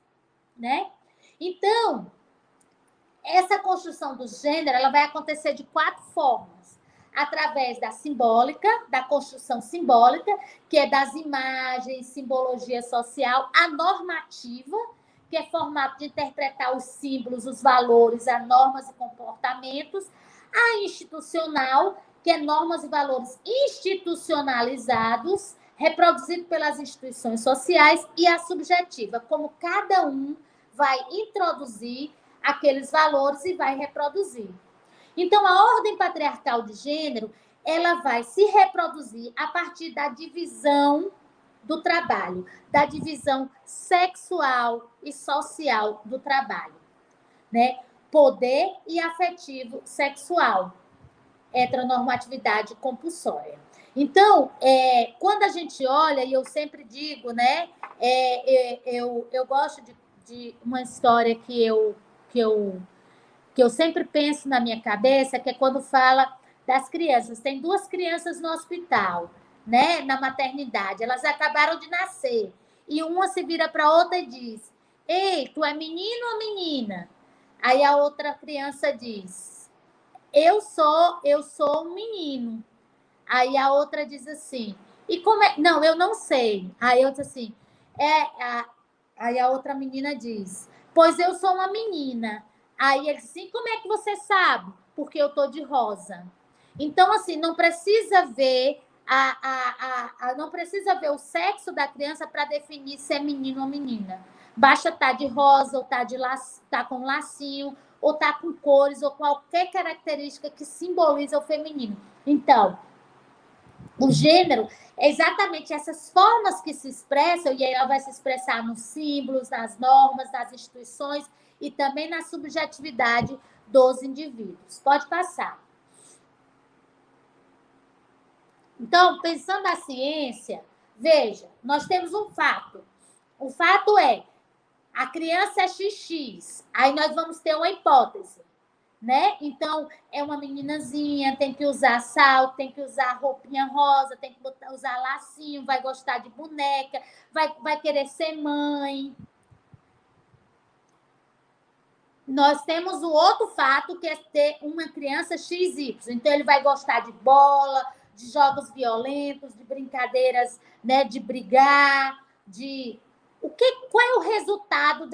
né? Então, essa construção do gênero, ela vai acontecer de 4 formas. Através da simbólica, da construção simbólica, que é das imagens, simbologia social, a normativa, que é formato de interpretar os símbolos, os valores, as normas e comportamentos, a institucional, que é normas e valores institucionalizados, reproduzido pelas instituições sociais, e a subjetiva, como cada um vai introduzir aqueles valores e vai reproduzir. Então, a ordem patriarcal de gênero, ela vai se reproduzir a partir da divisão do trabalho, da divisão sexual e social do trabalho, né? Poder e afetivo sexual, heteronormatividade compulsória. Então, quando a gente olha, e eu sempre digo, né? Eu gosto de uma história que eu sempre penso na minha cabeça, que é quando fala das crianças. Tem 2 crianças no hospital, né, na maternidade. Elas acabaram de nascer. E uma se vira para a outra e diz: ei, tu é menino ou menina? Aí a outra criança diz: eu sou um menino. Aí a outra diz assim: e como é? Não, eu não sei. Aí eu disse assim: aí a outra menina diz: pois eu sou uma menina. Aí ele disse assim: como é que você sabe? Porque eu tô de rosa. Então, assim, não precisa ver não precisa ver o sexo da criança para definir se é menino ou menina. Basta estar de rosa, ou tá com lacinho, ou tá com cores, ou qualquer característica que simboliza o feminino. Então, o gênero é exatamente essas formas que se expressam, e aí ela vai se expressar nos símbolos, nas normas, nas instituições e também na subjetividade dos indivíduos. Pode passar. Então, pensando na ciência, veja, nós temos um fato. O fato é, a criança é XX, aí nós vamos ter uma hipótese, né? Então, é uma meninazinha, tem que usar salto, tem que usar roupinha rosa, tem que usar lacinho, vai gostar de boneca, vai querer ser mãe. Nós temos o outro fato, que é ter uma criança XY. Então, ele vai gostar de bola, de jogos violentos, de brincadeiras, né, de brigar, qual é o resultado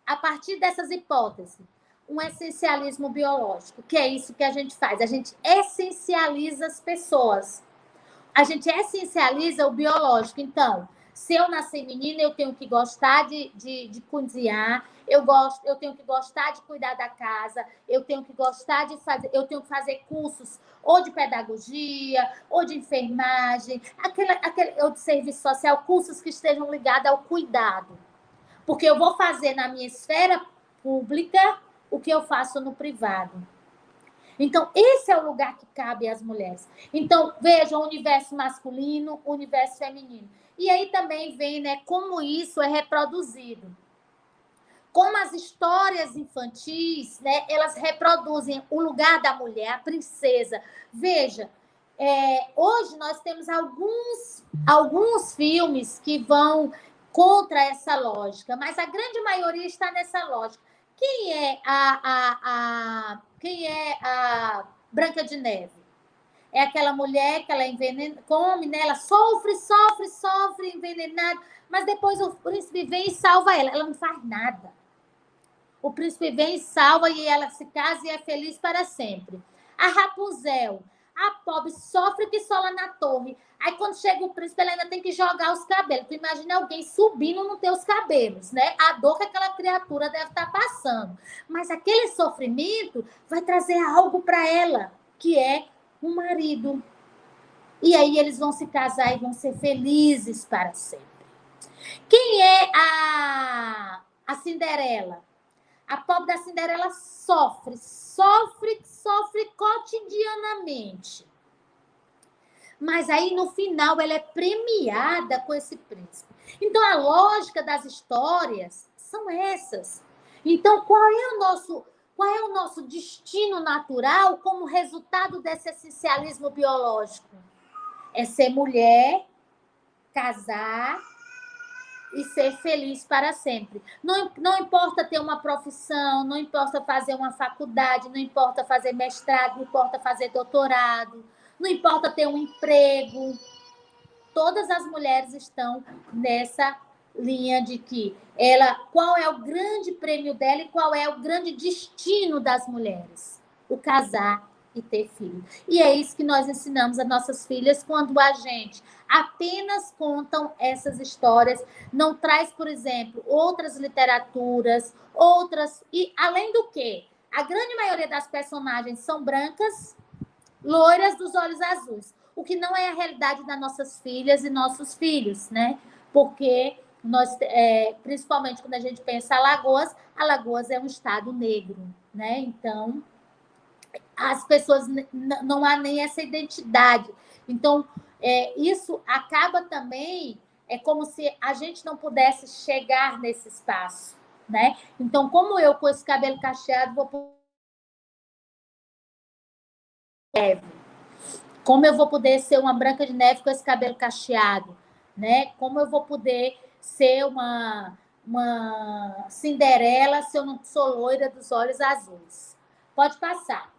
a partir dessas hipóteses? Um essencialismo biológico, que é isso que a gente faz. A gente essencializa as pessoas. A gente essencializa o biológico. Então, se eu nascer menina, eu tenho que gostar de cozinhar, eu tenho que gostar de cuidar da casa, eu tenho que fazer cursos ou de pedagogia, ou de enfermagem, ou de serviço social, cursos que estejam ligados ao cuidado. Porque eu vou fazer na minha esfera pública o que eu faço no privado. Então, esse é o lugar que cabe às mulheres. Então, vejam o universo masculino, o universo feminino. E aí também vem, né, como isso é reproduzido. Como as histórias infantis, né, elas reproduzem o lugar da mulher, a princesa. Veja, hoje nós temos alguns filmes que vão contra essa lógica, mas a grande maioria está nessa lógica. Quem é a Branca de Neve? É aquela mulher que ela come, né? Ela sofre, envenenada, mas depois o príncipe vem e salva ela. Ela não faz nada. O príncipe vem e salva, e ela se casa e é feliz para sempre. A Rapunzel. A pobre sofre que sola na torre. Aí, quando chega o príncipe, ela ainda tem que jogar os cabelos. Tu imagina alguém subindo nos teus cabelos, né? A dor que aquela criatura deve estar passando. Mas aquele sofrimento vai trazer algo para ela, que é um marido. E aí eles vão se casar e vão ser felizes para sempre. Quem é a Cinderela? A pobre da Cinderela sofre cotidianamente. Mas aí, no final, ela é premiada com esse príncipe. Então, a lógica das histórias são essas. Então, qual é o nosso destino natural como resultado desse essencialismo biológico? É ser mulher, casar e ser feliz para sempre. Não importa ter uma profissão, não importa fazer uma faculdade, não importa fazer mestrado, não importa fazer doutorado, não importa ter um emprego. Todas as mulheres estão nessa linha de que qual é o grande prêmio dela e qual é o grande destino das mulheres? O casar e ter filho. E é isso que nós ensinamos às nossas filhas quando a gente apenas contam essas histórias, não traz, por exemplo, outras literaturas, e além do que, a grande maioria das personagens são brancas, loiras dos olhos azuis, o que não é a realidade das nossas filhas e nossos filhos, né? Porque nós, principalmente quando a gente pensa Alagoas é um estado negro, né? Então, as pessoas não há nem essa identidade. Então, isso acaba também, é como se a gente não pudesse chegar nesse espaço, né? Então, como eu com esse cabelo cacheado como eu vou poder ser uma Branca de Neve com esse cabelo cacheado, né? Como eu vou poder ser uma Cinderela se eu não sou loira dos olhos azuis? Pode passar.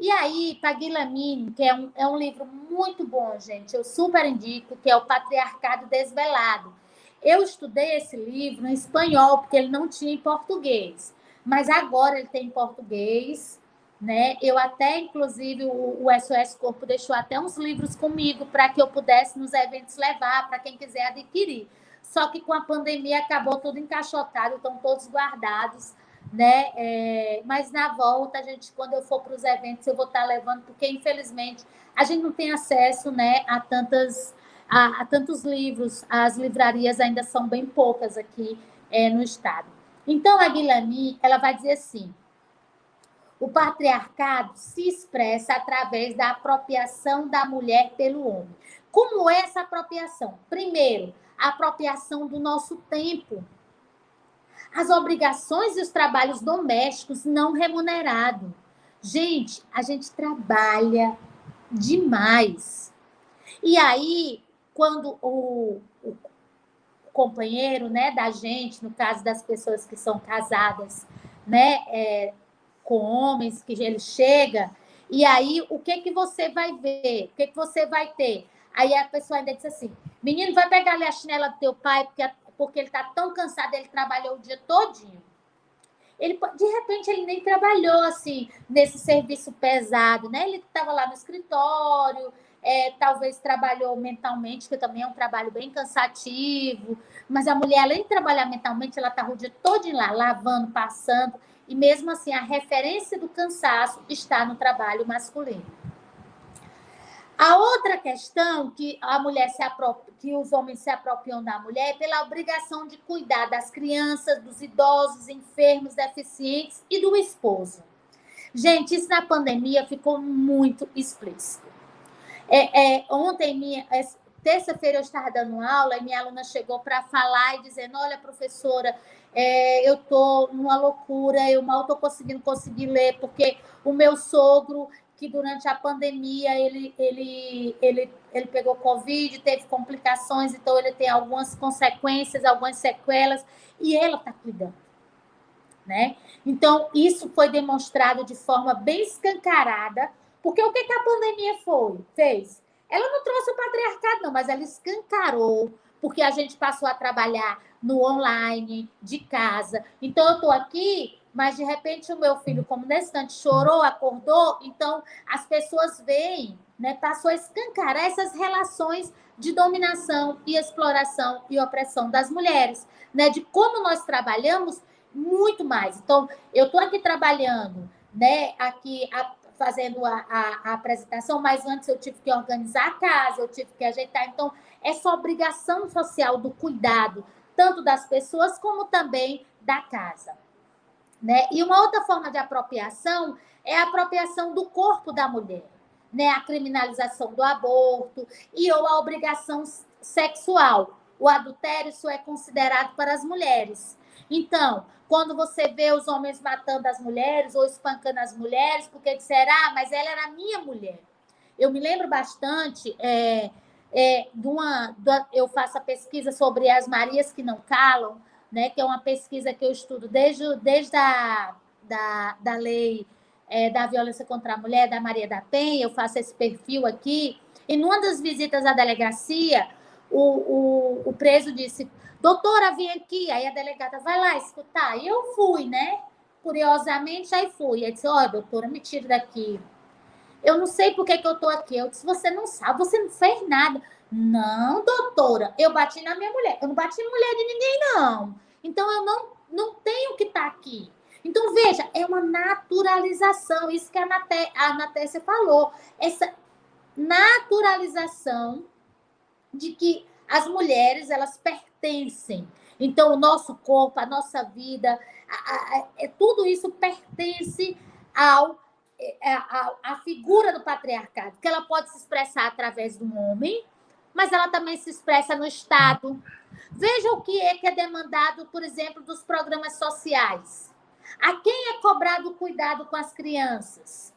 E aí, Paguilamine, que é um livro muito bom, gente, eu super indico, que é o Patriarcado Desvelado. Eu estudei esse livro em espanhol, porque ele não tinha em português. Mas agora ele tem em português, né? Eu até, inclusive, o SOS Corpo deixou até uns livros comigo para que eu pudesse nos eventos levar, para quem quiser adquirir. Só que com a pandemia acabou tudo encaixotado, estão todos guardados, né? Mas na volta, quando eu for para os eventos, eu vou estar levando, porque infelizmente a gente não tem acesso, né, a tantos livros, as livrarias ainda são bem poucas aqui no estado. Então, a Guilherme, ela vai dizer assim: o patriarcado se expressa através da apropriação da mulher pelo homem. Como é essa apropriação? Primeiro, a apropriação do nosso tempo. As obrigações e os trabalhos domésticos não remunerados. Gente, a gente trabalha demais. E aí, quando o companheiro, né, da gente, no caso das pessoas que são casadas, né, com homens, que ele chega, e aí o que você vai ver? O que você vai ter? Aí a pessoa ainda diz assim: menino, vai pegar ali a chinela do teu pai, porque ele está tão cansado, ele trabalhou o dia todinho. De repente, ele nem trabalhou assim nesse serviço pesado, né? Ele estava lá no escritório, talvez trabalhou mentalmente, que também é um trabalho bem cansativo, mas a mulher, além de trabalhar mentalmente, ela está o dia todo lá, lavando, passando, e mesmo assim a referência do cansaço está no trabalho masculino. A outra questão que que os homens se apropriam da mulher é pela obrigação de cuidar das crianças, dos idosos, enfermos, deficientes e do esposo. Gente, isso na pandemia ficou muito explícito. Ontem, terça-feira, eu estava dando aula e minha aluna chegou para falar e dizendo: olha, professora, eu estou numa loucura, eu mal estou conseguindo ler, porque o meu sogro, que durante a pandemia ele pegou Covid, teve complicações, então ele tem algumas consequências, algumas sequelas, e ela está cuidando, né? Então, isso foi demonstrado de forma bem escancarada, porque o que a pandemia fez? Ela não trouxe o patriarcado, não, mas ela escancarou, porque a gente passou a trabalhar no online, de casa. Então, eu estou aqui mas de repente o meu filho, como nesse instante, chorou, acordou, então as pessoas veem, né, passou a escancarar essas relações de dominação e exploração e opressão das mulheres, né, de como nós trabalhamos muito mais. Então, eu estou aqui trabalhando, né, fazendo a apresentação, mas antes eu tive que organizar a casa, eu tive que ajeitar. Então, essa obrigação social do cuidado, tanto das pessoas como também da casa. Né? E uma outra forma de apropriação é a apropriação do corpo da mulher, né? A criminalização do aborto ou a obrigação sexual. O adultério isso é considerado para as mulheres. Então, quando você vê os homens matando as mulheres ou espancando as mulheres, porque disseram, mas ela era minha mulher. Eu me lembro bastante eu faço a pesquisa sobre as Marias que não calam, né, que é uma pesquisa que eu estudo desde da lei da violência contra a mulher, da Maria da Penha, eu faço esse perfil aqui, e numa das visitas à delegacia, o preso disse, doutora, vem aqui, aí a delegada, vai lá escutar, e eu fui, né, curiosamente, aí fui, aí disse, doutora, me tire daqui, eu não sei por que eu estou aqui. Eu disse, você não sabe, você não fez nada. Não, doutora, eu bati na minha mulher. Eu não bati na mulher de ninguém, não. Então, eu não tenho que estar aqui. Então, veja, é uma naturalização. Isso que a Natécia falou. Essa naturalização de que as mulheres, elas pertencem. Então, o nosso corpo, a nossa vida, tudo isso pertence a figura do patriarcado, que ela pode se expressar através do homem, mas ela também se expressa no Estado. Veja o que é demandado, por exemplo, dos programas sociais. A quem é cobrado o cuidado com as crianças?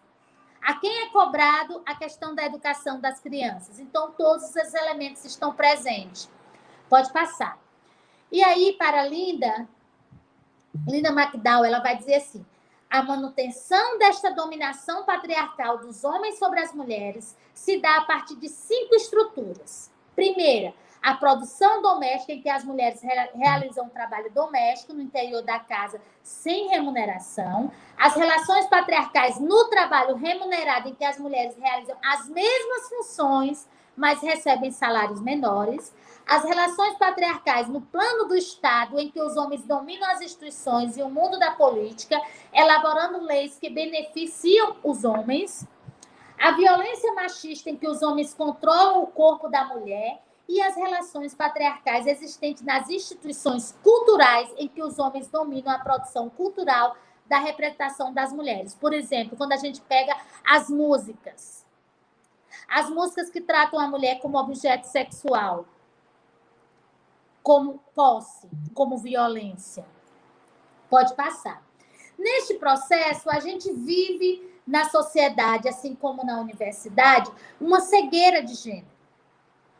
A quem é cobrado a questão da educação das crianças? Então, todos esses elementos estão presentes. Pode passar. E aí, para Linda McDowell, ela vai dizer assim, a manutenção desta dominação patriarcal dos homens sobre as mulheres se dá a partir de 5 estruturas. Primeira, a produção doméstica, em que as mulheres realizam trabalho doméstico no interior da casa sem remuneração. As relações patriarcais no trabalho remunerado, em que as mulheres realizam as mesmas funções, mas recebem salários menores. As relações patriarcais no plano do Estado, em que os homens dominam as instituições e o mundo da política, elaborando leis que beneficiam os homens. A violência machista, em que os homens controlam o corpo da mulher. E as relações patriarcais existentes nas instituições culturais, em que os homens dominam a produção cultural da representação das mulheres. Por exemplo, quando a gente pega as músicas que tratam a mulher como objeto sexual, como posse, como violência. Pode passar. Neste processo, a gente vive na sociedade, assim como na universidade, uma cegueira de gênero.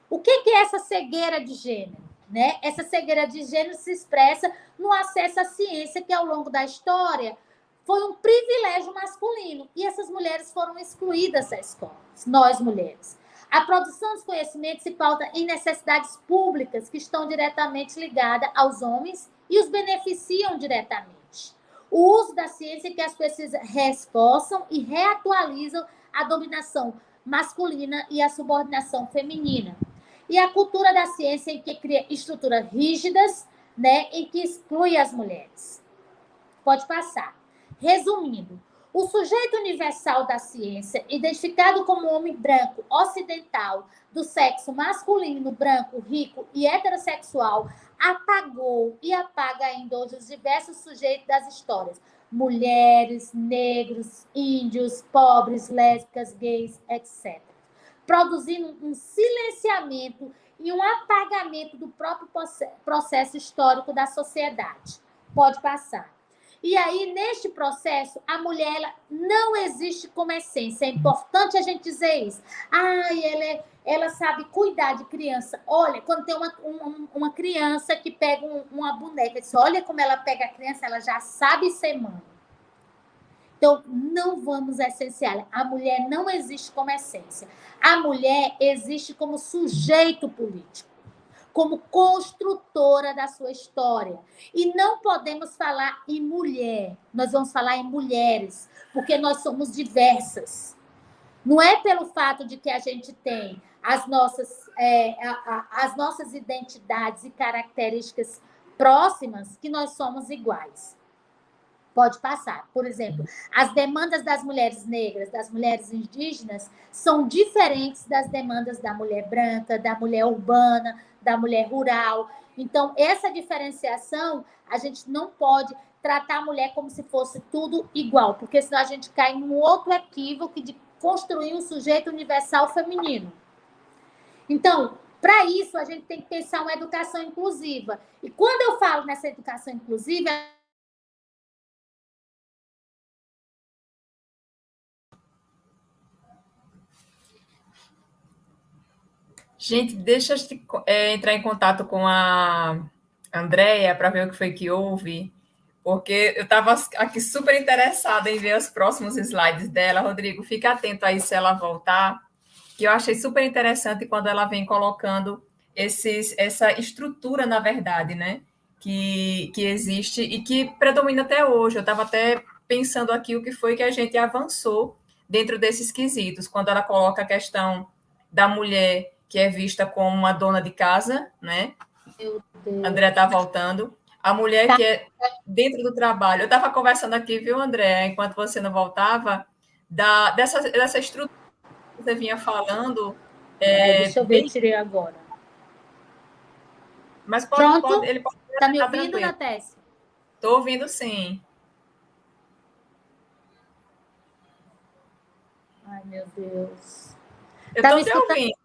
O que é essa cegueira de gênero? Né? Essa cegueira de gênero se expressa no acesso à ciência, que ao longo da história foi um privilégio masculino. E essas mulheres foram excluídas da escola, nós mulheres. A produção dos conhecimentos se pauta em necessidades públicas que estão diretamente ligadas aos homens e os beneficiam diretamente. O uso da ciência que as pesquisas reforçam e reatualizam a dominação masculina e a subordinação feminina. E a cultura da ciência em que cria estruturas rígidas, né, em que exclui as mulheres. Pode passar. Resumindo, o sujeito universal da ciência, identificado como homem branco ocidental, do sexo masculino, branco, rico e heterossexual, apagou e apaga ainda hoje os diversos sujeitos das histórias. Mulheres, negros, índios, pobres, lésbicas, gays, etc. Produzindo um silenciamento e um apagamento do próprio processo histórico da sociedade. Pode passar. E aí, neste processo, a mulher ela não existe como essência. É importante a gente dizer isso. Ela sabe cuidar de criança. Olha, quando tem uma criança que pega uma boneca, diz, olha como ela pega a criança, ela já sabe ser mãe. Então, não vamos essenciar. A mulher não existe como essência. A mulher existe como sujeito político. como construtora da sua história. E não podemos falar em mulher, nós vamos falar em mulheres, porque nós somos diversas. Não é pelo fato de que a gente tem as nossas identidades e características próximas que nós somos iguais. Pode passar. Por exemplo, as demandas das mulheres negras, das mulheres indígenas, são diferentes das demandas da mulher branca, da mulher urbana, da mulher rural. Então, essa diferenciação, a gente não pode tratar a mulher como se fosse tudo igual, porque senão a gente cai num outro equívoco de construir um sujeito universal feminino. Então, para isso, a gente tem que pensar uma educação inclusiva. E quando eu falo nessa educação inclusiva, Gente, deixa eu entrar em contato com a Andrea para ver o que foi que houve, porque eu estava aqui super interessada em ver os próximos slides dela. Rodrigo, fica atento aí se ela voltar, que eu achei super interessante quando ela vem colocando essa estrutura, na verdade, né, que existe e que predomina até hoje. Eu estava até pensando aqui o que foi que a gente avançou dentro desses quesitos, quando ela coloca a questão da mulher que é vista como uma dona de casa, né? meu Deus. André está voltando. A mulher que é dentro do trabalho. Eu estava conversando aqui, viu, André, enquanto você não voltava, dessa estrutura que você vinha falando. Deixa eu ver, tirei agora. Mas Pronto? ele pode Tá me estar ouvindo, tranquilo. Natécia? Estou ouvindo, sim. Ai, meu Deus. Eu Tá estou me te escutando? ouvindo.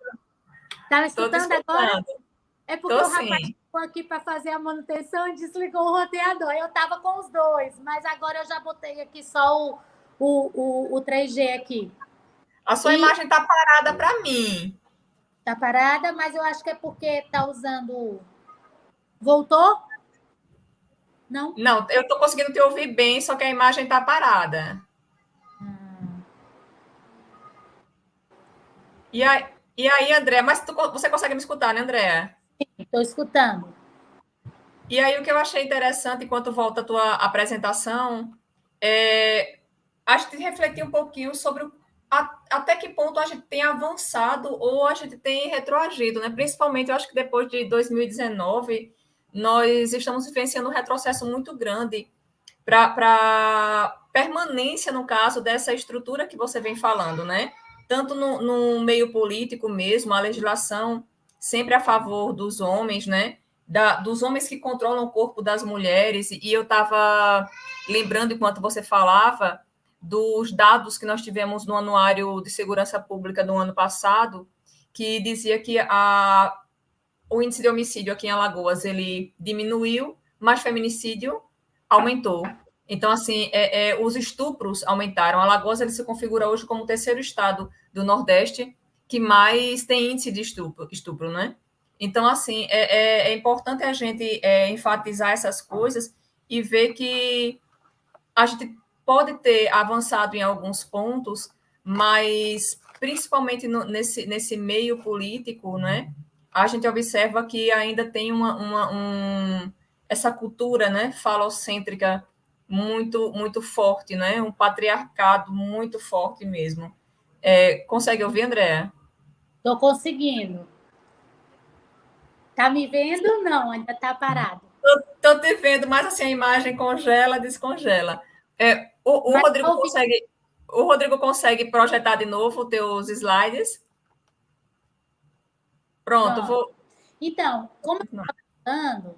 Tá me Estou te escutando agora? escutando. É porque Estou o rapaz sim. ficou aqui para fazer a manutenção e desligou o roteador. Eu estava com os dois, mas agora eu já botei aqui só o 3G aqui. A sua imagem está parada para mim. Tá parada, mas eu acho que é porque tá usando. Voltou? Não? Não, eu estou conseguindo te ouvir bem, só que a imagem está parada. E aí, André, mas você consegue me escutar, né, André? Estou escutando. E aí, o que eu achei interessante, enquanto volta a tua apresentação, é a gente refletir um pouquinho sobre até que ponto a gente tem avançado ou a gente tem retroagido, né? Principalmente, eu acho que depois de 2019, nós estamos vivenciando um retrocesso muito grande para permanência, no caso, dessa estrutura que você vem falando, né? Tanto no meio político mesmo, a legislação sempre a favor dos homens, né? Dos homens que controlam o corpo das mulheres. E eu estava lembrando, enquanto você falava, dos dados que nós tivemos no Anuário de Segurança Pública do ano passado, que dizia que o índice de homicídio aqui em Alagoas ele diminuiu, mas feminicídio aumentou. Então, assim, os estupros aumentaram. Alagoas ele se configura hoje como o terceiro estado do Nordeste que mais tem índice de estupro, né? Então, assim, é importante a gente enfatizar essas coisas e ver que a gente pode ter avançado em alguns pontos, mas principalmente nesse meio político, né? A gente observa que ainda tem essa cultura, né, falocêntrica muito forte, né? Um patriarcado muito forte mesmo. Consegue ouvir, Andréa? Estou conseguindo. Tá me vendo? Não, ainda tá parado. Estou te vendo, mas assim a imagem congela, descongela. O Rodrigo consegue. O Rodrigo consegue projetar de novo os teus slides? Pronto, vou. Então, como eu estava falando,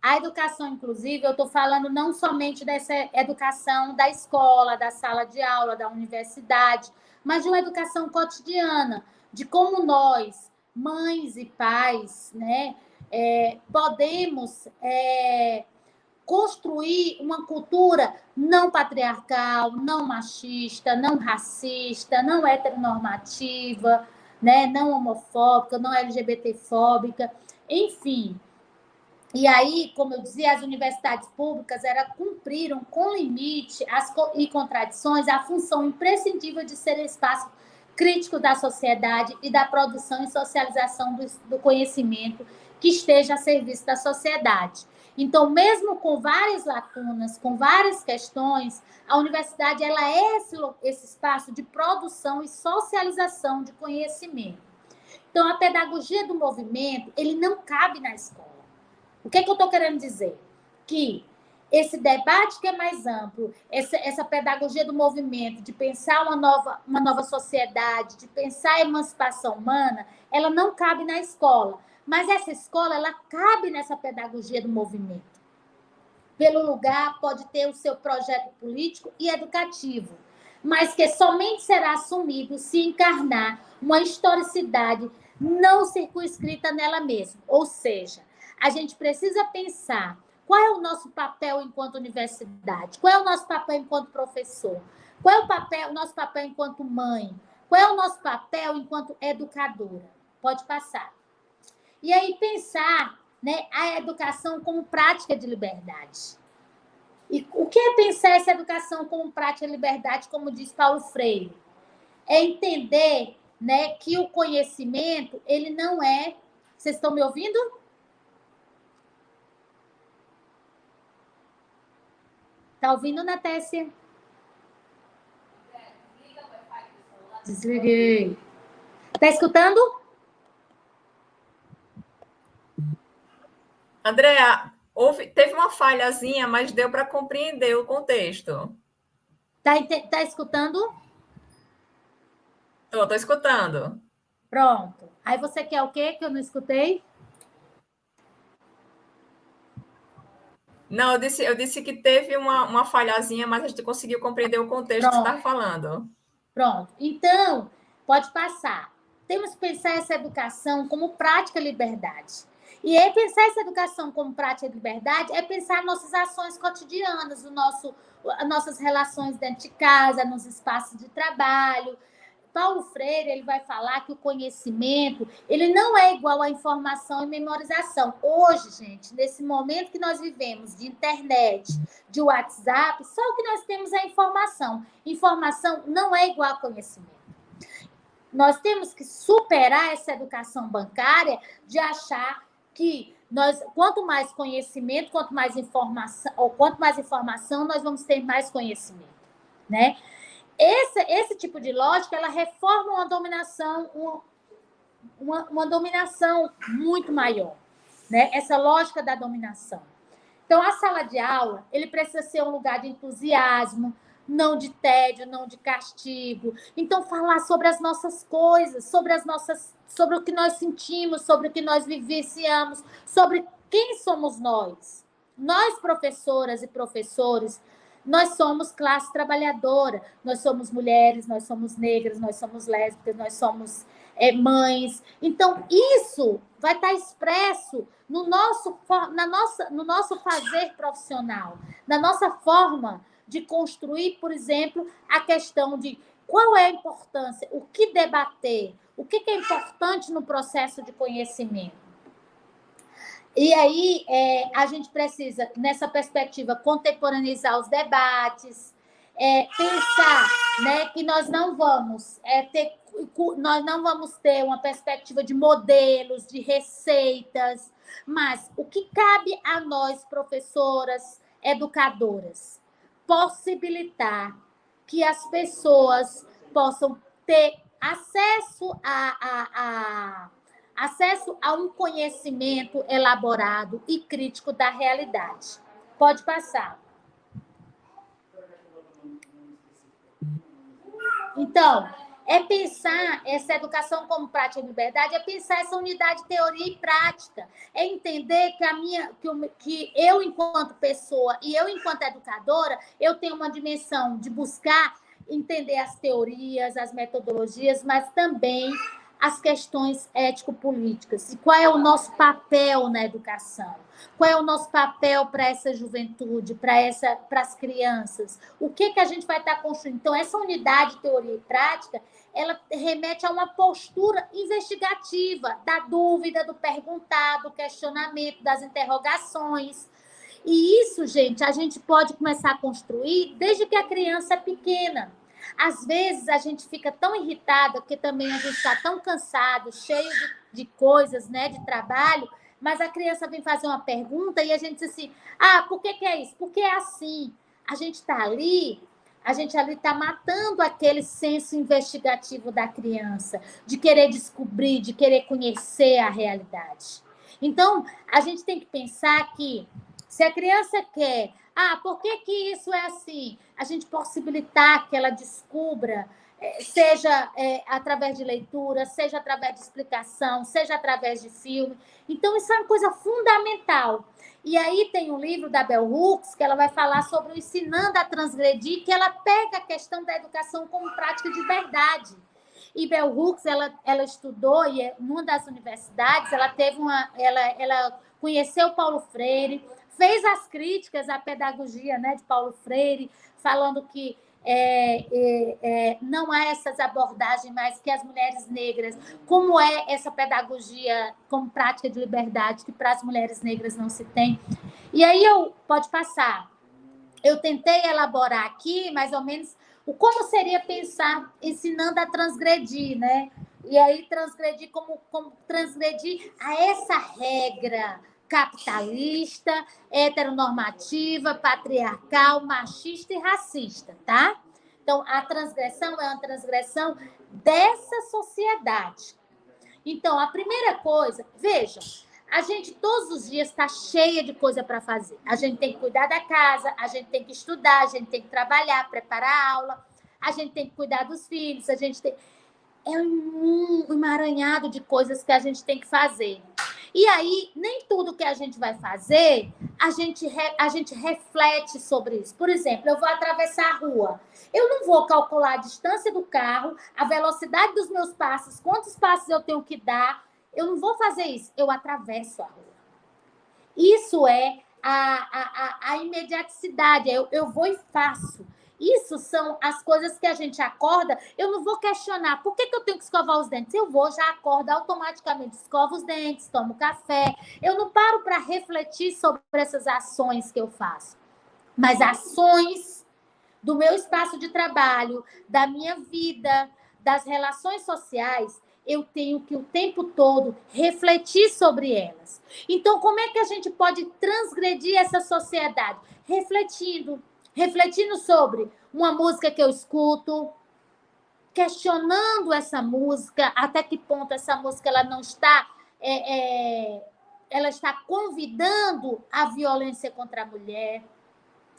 a educação inclusiva, eu estou falando não somente dessa educação da escola, da sala de aula, da universidade, mas de uma educação cotidiana, de como nós, mães e pais, né, podemos construir uma cultura não patriarcal, não machista, não racista, não heteronormativa, né, não homofóbica, não LGBTfóbica, enfim. E aí, como eu dizia, as universidades públicas cumpriram com limite e contradições a função imprescindível de ser espaço crítico da sociedade e da produção e socialização do conhecimento que esteja a serviço da sociedade. Então, mesmo com várias lacunas, com várias questões, a universidade ela é esse espaço de produção e socialização de conhecimento. Então, a pedagogia do movimento, ele não cabe na escola. O que eu estou querendo dizer? Que esse debate que é mais amplo, essa pedagogia do movimento, de pensar uma nova sociedade, de pensar a emancipação humana, ela não cabe na escola. Mas essa escola, ela cabe nessa pedagogia do movimento. Pelo lugar, pode ter o seu projeto político e educativo, mas que somente será assumido se encarnar uma historicidade não circunscrita nela mesma. Ou seja, a gente precisa pensar qual é o nosso papel enquanto universidade, qual é o nosso papel enquanto professor, qual é o nosso papel enquanto mãe, qual é o nosso papel enquanto educadora. Pode passar. E aí pensar, né, a educação como prática de liberdade. E o que é pensar essa educação como prática de liberdade, como diz Paulo Freire? É entender, né, que o conhecimento, ele não é... Vocês estão me ouvindo? Está ouvindo, Natécia? Desliguei. Está escutando? Andréa, teve uma falhazinha, mas deu para compreender o contexto. Tá escutando? Estou escutando. Pronto. Aí você quer o quê que eu não escutei? Não, eu disse que teve uma falhazinha, mas a gente conseguiu compreender o contexto que você está falando. Pronto. Então, pode passar. Temos que pensar essa educação como prática liberdade. E aí, pensar essa educação como prática de liberdade é pensar nossas ações cotidianas, nossas relações dentro de casa, nos espaços de trabalho. Paulo Freire ele vai falar que o conhecimento ele não é igual à informação e memorização. Hoje, gente, nesse momento que nós vivemos de internet, de WhatsApp, só o que nós temos é informação. Informação não é igual a conhecimento. Nós temos que superar essa educação bancária de achar que quanto mais conhecimento, quanto mais informação, nós vamos ter mais conhecimento, né? Esse tipo de lógica, ela reforma uma dominação, uma dominação muito maior, né? Essa lógica da dominação. Então, a sala de aula, ele precisa ser um lugar de entusiasmo, não de tédio, não de castigo. Então, falar sobre as nossas coisas, sobre o que nós sentimos, sobre o que nós vivenciamos, sobre quem somos nós. Nós, professoras e professores, nós somos classe trabalhadora, nós somos mulheres, nós somos negras, nós somos lésbicas, nós somos mães. Então, isso vai estar expresso no nosso fazer profissional, na nossa forma de construir, por exemplo, a questão de qual é a importância, o que debater, o que é importante no processo de conhecimento. E aí, a gente precisa, nessa perspectiva, contemporaneizar os debates, pensar, né, que nós não vamos ter uma perspectiva de modelos, de receitas, mas o que cabe a nós, professoras, educadoras? Possibilitar que as pessoas possam ter acesso a um conhecimento elaborado e crítico da realidade. Pode passar. Então, é pensar essa educação como prática de liberdade, é pensar essa unidade de teoria e prática, é entender que eu, enquanto pessoa e eu, enquanto educadora, eu tenho uma dimensão de buscar entender as teorias, as metodologias, mas também as questões ético-políticas. E qual é o nosso papel na educação? Qual é o nosso papel para essa juventude, para as crianças? O que a gente vai estar construindo? Então, essa unidade de teoria e prática, ela remete a uma postura investigativa, da dúvida, do perguntar, do questionamento, das interrogações. E isso, gente, a gente pode começar a construir desde que a criança é pequena. Às vezes a gente fica tão irritada, porque também a gente está tão cansado, cheio de coisas, né, de trabalho, mas a criança vem fazer uma pergunta e a gente diz assim, por que é isso? Porque é assim. A gente ali está matando aquele senso investigativo da criança, de querer descobrir, de querer conhecer a realidade. Então, a gente tem que pensar que se a criança quer, por que isso é assim? A gente possibilitar que ela descubra, seja através de leitura, seja através de explicação, seja através de filme. Então, isso é uma coisa fundamental. E aí tem um livro da Bell Hooks, que ela vai falar sobre o Ensinando a Transgredir, que ela pega a questão da educação como prática de verdade. E Bell Hooks, ela estudou, e em uma das universidades, ela conheceu Paulo Freire, fez as críticas à pedagogia, né, de Paulo Freire, falando que não há essas abordagens, mas que as mulheres negras, como é essa pedagogia como prática de liberdade, que para as mulheres negras não se tem. E aí pode passar. Eu tentei elaborar aqui, mais ou menos, como seria pensar ensinando a transgredir, né? E aí transgredir como transgredir a essa regra capitalista, heteronormativa, patriarcal, machista e racista, tá? Então, a transgressão é uma transgressão dessa sociedade. Então, a primeira coisa, veja, a gente todos os dias está cheia de coisa para fazer. A gente tem que cuidar da casa, a gente tem que estudar, a gente tem que trabalhar, preparar a aula, a gente tem que cuidar dos filhos, a gente tem... É um emaranhado de coisas que a gente tem que fazer. E aí, nem tudo que a gente vai fazer, a gente reflete sobre isso. Por exemplo, eu vou atravessar a rua. Eu não vou calcular a distância do carro, a velocidade dos meus passos, quantos passos eu tenho que dar. Eu não vou fazer isso. Eu atravesso a rua. Isso é a imediaticidade. Eu vou e faço. Isso são as coisas que a gente acorda. Eu não vou questionar por que eu tenho que escovar os dentes. Eu vou, já acordo automaticamente, escovo os dentes, tomo café. Eu não paro para refletir sobre essas ações que eu faço. Mas ações do meu espaço de trabalho, da minha vida, das relações sociais, eu tenho que o tempo todo refletir sobre elas. Então, como é que a gente pode transgredir essa sociedade? Refletindo sobre uma música que eu escuto, questionando essa música, até que ponto essa música ela não está, ela está convidando a violência contra a mulher,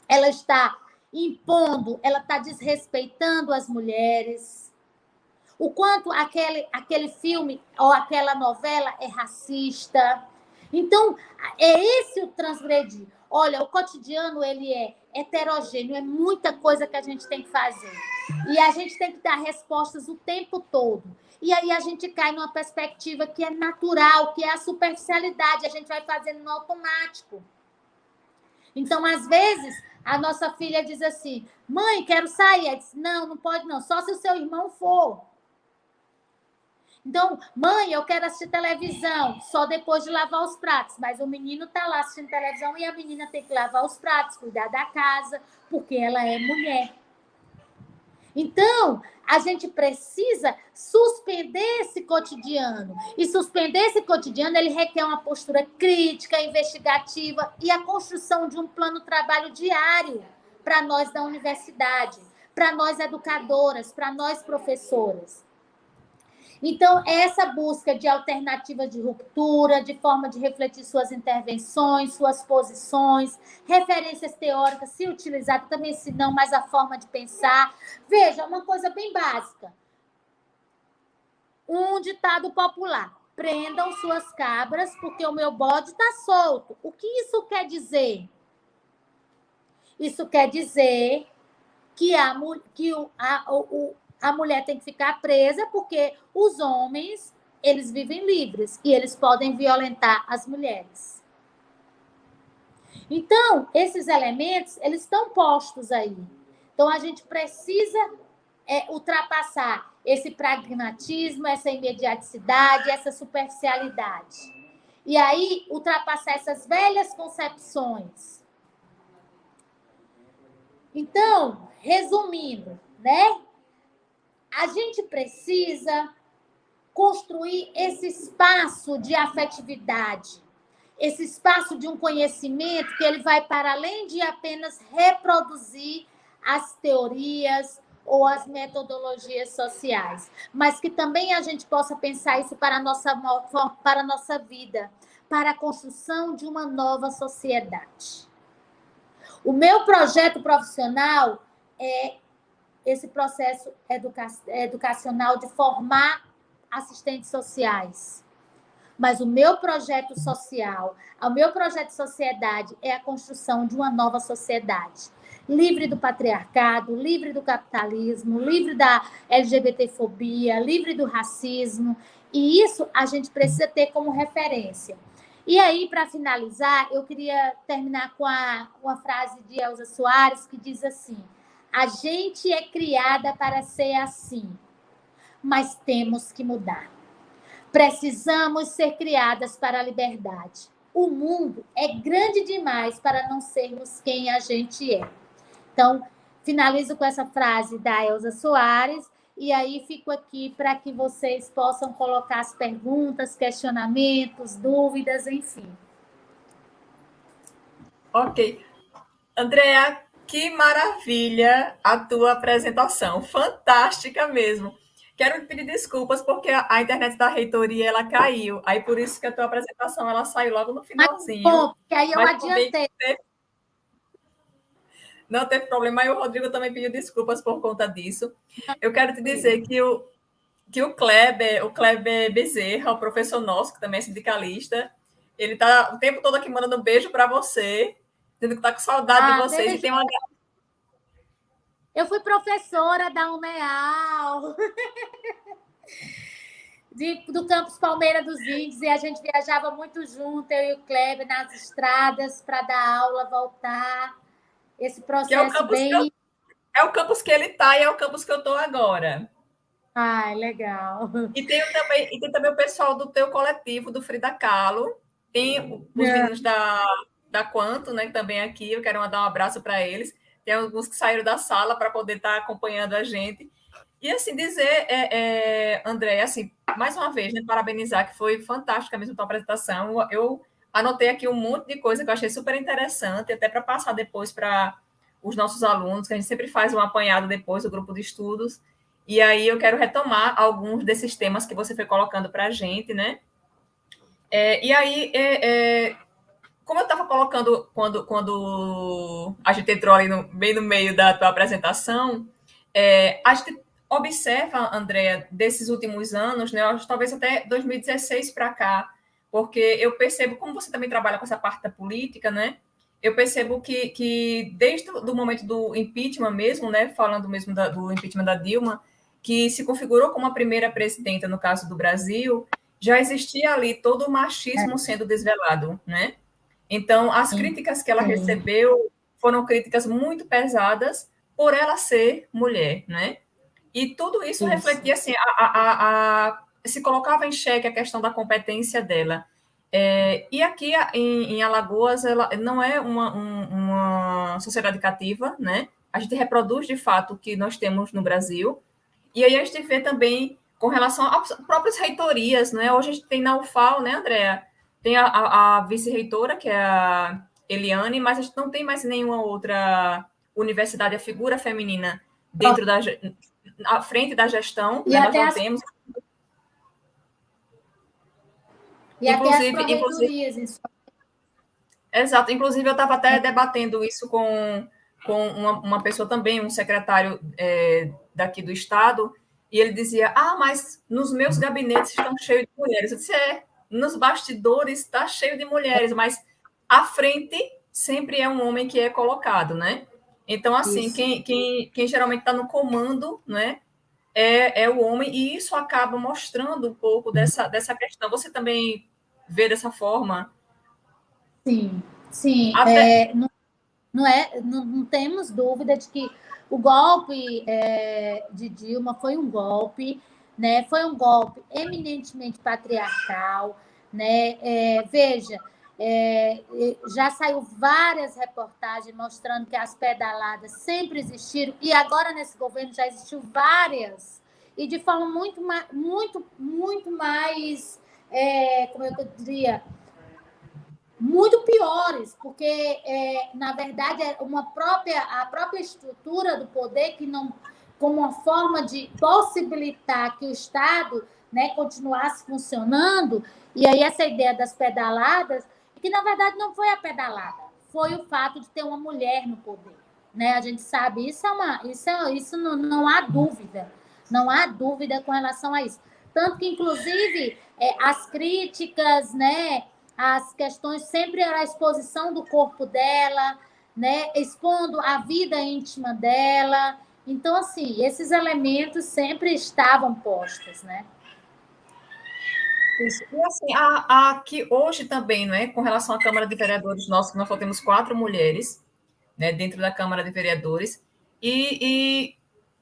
ela está impondo, ela está desrespeitando as mulheres, o quanto aquele filme ou aquela novela é racista. Então, é esse o transgredir. Olha, o cotidiano, ele é heterogêneo, é muita coisa que a gente tem que fazer. E a gente tem que dar respostas o tempo todo. E aí a gente cai numa perspectiva que é natural, que é a superficialidade, a gente vai fazendo no automático. Então, às vezes, a nossa filha diz assim, mãe, quero sair. Ela diz, não pode não, só se o seu irmão for. Então, mãe, eu quero assistir televisão, só depois de lavar os pratos. Mas o menino está lá assistindo televisão e a menina tem que lavar os pratos, cuidar da casa, porque ela é mulher. Então, a gente precisa suspender esse cotidiano. E suspender esse cotidiano, ele requer uma postura crítica, investigativa e a construção de um plano de trabalho diário para nós da universidade, para nós educadoras, para nós professoras. Então, essa busca de alternativas de ruptura, de forma de refletir suas intervenções, suas posições, referências teóricas, se utilizar também, se não, mas a forma de pensar. Veja, uma coisa bem básica. Um ditado popular. Prendam suas cabras, porque o meu bode está solto. O que isso quer dizer? Isso quer dizer que a mulher tem que ficar presa porque os homens, eles vivem livres e eles podem violentar as mulheres. Então, esses elementos, eles estão postos aí. Então, a gente precisa ultrapassar esse pragmatismo, essa imediaticidade, essa superficialidade. E aí, ultrapassar essas velhas concepções. Então, resumindo, né? A gente precisa construir esse espaço de afetividade. esse espaço de um conhecimento que ele vai para além de apenas reproduzir as teorias ou as metodologias sociais, mas que também a gente possa pensar isso para a nossa vida, para a construção de uma nova sociedade. O meu projeto profissional é esse processo educacional de formar assistentes sociais. Mas o meu projeto social, o meu projeto de sociedade é a construção de uma nova sociedade. Livre do patriarcado, livre do capitalismo, livre da LGBTfobia, livre do racismo. E isso a gente precisa ter como referência. E aí, para finalizar, eu queria terminar com uma frase de Elza Soares, que diz assim: a gente é criada para ser assim, mas temos que mudar. Precisamos ser criadas para a liberdade. O mundo é grande demais para não sermos quem a gente é. Então, finalizo com essa frase da Elza Soares e aí fico aqui para que vocês possam colocar as perguntas, questionamentos, dúvidas, enfim. Ok. Andrea, que maravilha a tua apresentação. Fantástica mesmo. Quero pedir desculpas porque a internet da reitoria ela caiu. Aí por isso que a tua apresentação ela saiu logo no Mas finalzinho. bom, porque aí eu Mas também adiantei. não teve problema. Aí o Rodrigo também pediu desculpas por conta disso. Eu quero te dizer que o Kleber Bezerra, o professor nosso, que também é sindicalista, ele está o tempo todo aqui mandando um beijo para você, dizendo que está com saudade de vocês. E Beijo. tem uma Eu fui professora da UNEAL, do campus Palmeira dos Índios, e a gente viajava muito junto, eu e o Kleber, nas estradas, para dar aula, voltar. Esse que é o processo campus bem... é o campus que ele está e é o campus que eu estou agora. Ai, legal. E tem também o pessoal do teu coletivo, do Frida Kahlo. Tem os meninos da Quanto, né, que também aqui. Eu quero mandar um abraço para eles. Tem alguns que saíram da sala para poder estar acompanhando a gente. E assim, dizer, André, assim, mais uma vez, né, parabenizar, que foi fantástica mesmo a tua apresentação. Eu anotei aqui um monte de coisa que eu achei super interessante, até para passar depois para os nossos alunos, que a gente sempre faz um apanhado depois do grupo de estudos. E aí eu quero retomar alguns desses temas que você foi colocando para a gente, né? E aí, como eu estava colocando quando a gente entrou ali bem no meio da tua apresentação, a gente observa, Andréa, desses últimos anos, né, talvez até 2016 para cá, porque eu percebo, como você também trabalha com essa parte da política, né, eu percebo que desde o momento do impeachment mesmo, né, falando mesmo do impeachment da Dilma, que se configurou como a primeira presidenta, no caso do Brasil, já existia ali todo o machismo sendo desvelado, né? Então, as críticas que ela Sim. recebeu foram críticas muito pesadas por ela ser mulher, né? E tudo isso Isso. refletia assim, se colocava em xeque a questão da competência dela. E aqui em Alagoas, ela não é uma sociedade cativa, né? A gente reproduz de fato o que nós temos no Brasil. E aí a gente vê também com relação às próprias reitorias, né? Hoje a gente tem na UFAL, né, Andréa? Tem a vice-reitora, que é a Eliane, mas a gente não tem mais nenhuma outra universidade, a figura feminina dentro à frente da gestão, E né? Nós até não as, temos. e até as Inclusive, pró-reitorias. Isso. exato. Inclusive, eu estava até debatendo isso com uma pessoa também, um secretário daqui do estado, e ele dizia: ah, mas nos meus gabinetes estão cheios de mulheres. Eu disse: nos bastidores está cheio de mulheres, mas à frente sempre é um homem que é colocado, né? Então, assim, Isso. quem geralmente está no comando, né, é o homem, e isso acaba mostrando um pouco dessa questão. Você também vê dessa forma? Sim, sim. Até, Não temos dúvida de que o golpe de Dilma foi um golpe, né? Foi um golpe eminentemente patriarcal, né? Veja, já saiu várias reportagens mostrando que as pedaladas sempre existiram e agora nesse governo já existiu várias e de forma muito mais, como eu diria, muito piores, porque, na verdade, é a própria estrutura do poder que não, como uma forma de possibilitar que o Estado, né, continuasse funcionando, e aí essa ideia das pedaladas, que na verdade não foi a pedalada, foi o fato de ter uma mulher no poder. Né? A gente sabe, isso não há dúvida, não há dúvida com relação a isso. Tanto que, inclusive, as críticas, né, as questões sempre era a exposição do corpo dela, né, expondo a vida íntima dela. Então, assim, esses elementos sempre estavam postos, né? Isso. E assim, aqui hoje também, né, com relação à Câmara de Vereadores, nós só temos 4 mulheres, né, dentro da Câmara de Vereadores,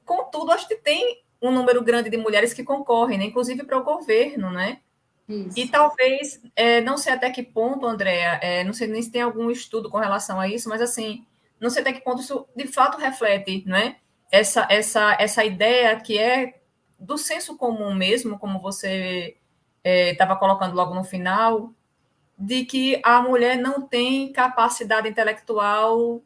contudo, acho que tem um número grande de mulheres que concorrem, né, inclusive para o governo, né? E Isso. talvez, não sei até que ponto, Andréa, não sei nem se tem algum estudo com relação a isso, mas assim, não sei até que ponto isso de fato reflete, né? Essa ideia que é do senso comum mesmo, como você estava colocando logo no final, de que a mulher não tem capacidade intelectual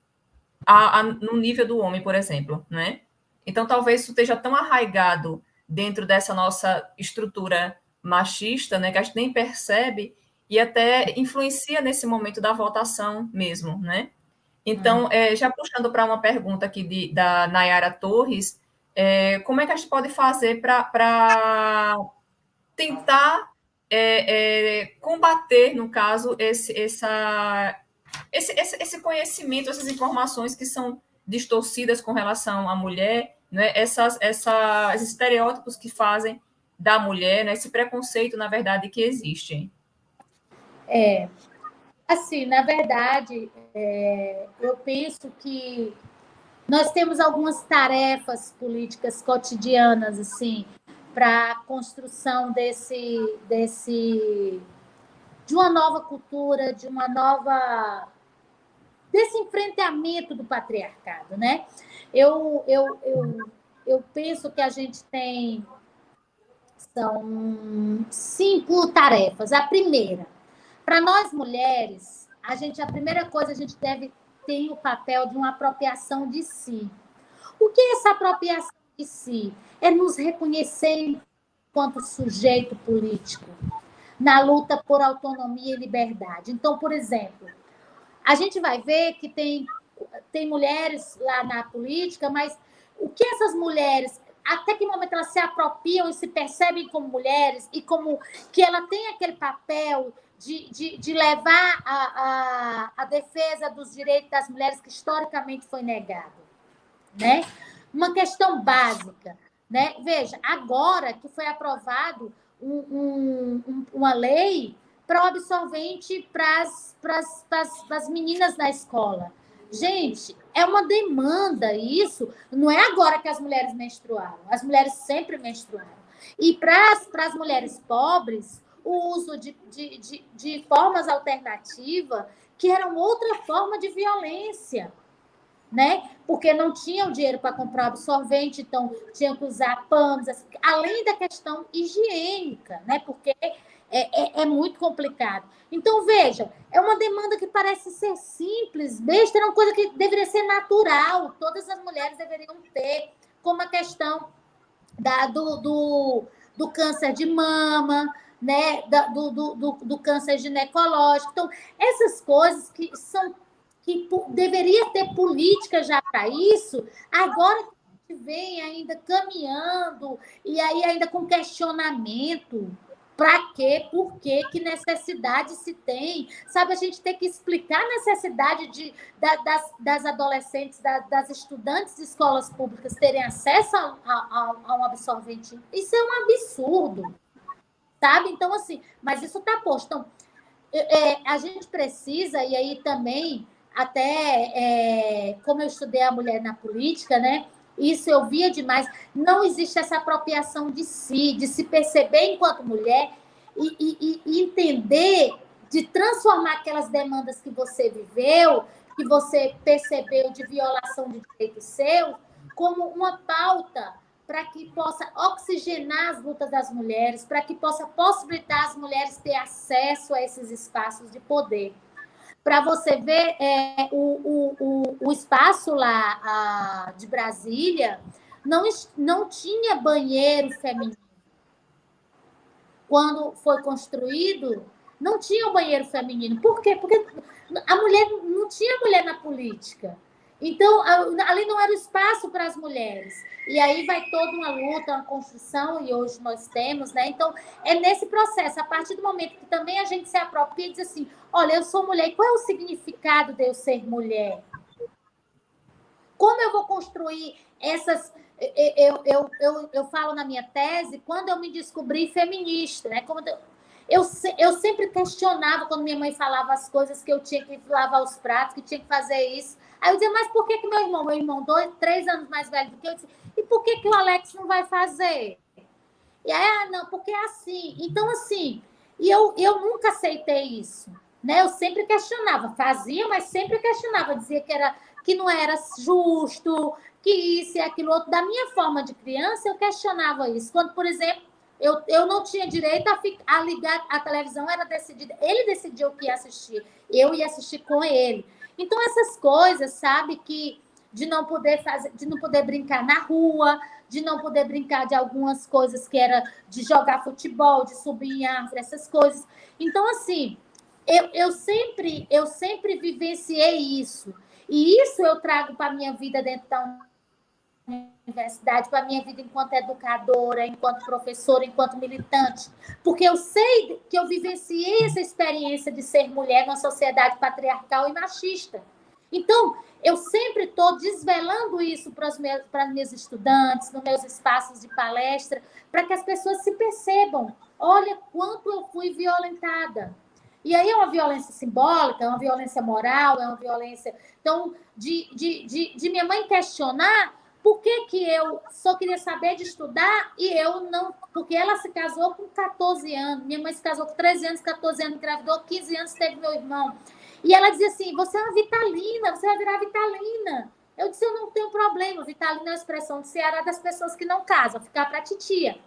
no nível do homem, por exemplo, né? Então, talvez isso esteja tão arraigado dentro dessa nossa estrutura machista, né, que a gente nem percebe e até influencia nesse momento da votação mesmo, né? Então, já puxando para uma pergunta aqui da Nayara Torres, como é que a gente pode fazer para tentar combater, no caso, esse conhecimento, essas informações que são distorcidas com relação à mulher, né? Esses estereótipos que fazem da mulher, né? Esse preconceito, na verdade, que existe. Assim, na verdade, eu penso que nós temos algumas tarefas políticas cotidianas, assim, para a construção de uma nova cultura, desse enfrentamento do patriarcado, né? Eu penso que a gente são 5 tarefas. A primeira, para nós mulheres, a primeira coisa a gente deve ter o papel de uma apropriação de si. O que é essa apropriação de si? É nos reconhecer enquanto sujeito político, na luta por autonomia e liberdade. Então, por exemplo, a gente vai ver que tem mulheres lá na política, mas o que essas mulheres, até que momento elas se apropriam e se percebem como mulheres e como que ela tem aquele papel de levar a defesa dos direitos das mulheres que historicamente foi negado, né? Uma questão básica, né? Veja, agora que foi aprovado uma lei para o absolvente para as meninas na escola. Gente, é uma demanda isso. Não é agora que as mulheres menstruaram. As mulheres sempre menstruaram. E para as mulheres pobres, o uso de formas alternativas que eram outra forma de violência, né? Porque não tinham dinheiro para comprar absorvente, então tinham que usar panos, assim, além da questão higiênica, né? Porque é muito complicado. Então, veja, é uma demanda que parece ser simples, besta, é uma coisa que deveria ser natural, todas as mulheres deveriam ter, como a questão do câncer de mama, né? Do câncer ginecológico. Então, essas coisas que deveria ter política já para isso, agora que a gente vem ainda caminhando, e aí ainda com questionamento. Para quê? Por quê? Que necessidade se tem? Sabe, a gente tem que explicar a necessidade das adolescentes, das estudantes de escolas públicas terem acesso a um absorvente. Isso é um absurdo, sabe? Então, assim, mas isso está posto. Então, a gente precisa, e aí também, até como eu estudei a mulher na política, né? Isso eu via demais. Não existe essa apropriação de si, de se perceber enquanto mulher e entender, de transformar aquelas demandas que você viveu, que você percebeu de violação de direitos seus, como uma pauta para que possa oxigenar as lutas das mulheres, para que possa possibilitar as mulheres ter acesso a esses espaços de poder. para você ver o espaço lá de Brasília não tinha banheiro feminino. Quando foi construído, não tinha o banheiro feminino. Por quê? Porque a mulher não tinha mulher na política. Então, ali não era espaço para as mulheres. E aí vai toda uma luta, uma construção, e hoje nós temos, né? Então, é nesse processo, a partir do momento que também a gente se apropria e diz assim, olha, eu sou mulher, e qual é o significado de eu ser mulher? Como eu vou construir essas... Eu falo na minha tese, quando eu me descobri feminista, né? Eu sempre questionava quando minha mãe falava as coisas, que eu tinha que lavar os pratos, que tinha que fazer isso. Aí eu dizia, mas por que meu irmão 3 anos mais velho do que eu, disse, e por que o Alex não vai fazer? E aí, não, porque é assim. Então, assim, e eu nunca aceitei isso, né? Eu sempre questionava, fazia, mas sempre questionava, dizia que não era justo, que isso e aquilo outro. Da minha forma de criança, eu questionava isso. Quando, por exemplo, eu não tinha direito a ligar a televisão, era decidida. Ele decidiu o que ia assistir, eu ia assistir com ele. Então, essas coisas, sabe, que de não poder fazer, de não poder brincar na rua, de não poder brincar de algumas coisas que era de jogar futebol, de subir em árvore, essas coisas. Então, assim, eu sempre vivenciei isso. E isso eu trago para a minha vida dentro da universidade, para a minha vida enquanto educadora, enquanto professora, enquanto militante, porque eu sei que eu vivenciei essa experiência de ser mulher numa sociedade patriarcal e machista. Então, eu sempre estou desvelando isso para os meus estudantes, nos meus espaços de palestra, para que as pessoas se percebam, olha quanto eu fui violentada. E aí é uma violência simbólica, é uma violência moral, é uma violência... Então, de minha mãe questionar por que eu só queria saber de estudar e eu não... Porque ela se casou com 14 anos, minha mãe se casou com 13 anos, 14 anos, engravidou, 15 anos teve meu irmão. E ela dizia assim, você é uma vitalina, você vai virar vitalina. Eu disse, eu não tenho problema, vitalina é uma expressão de Ceará das pessoas que não casam, ficar para titia.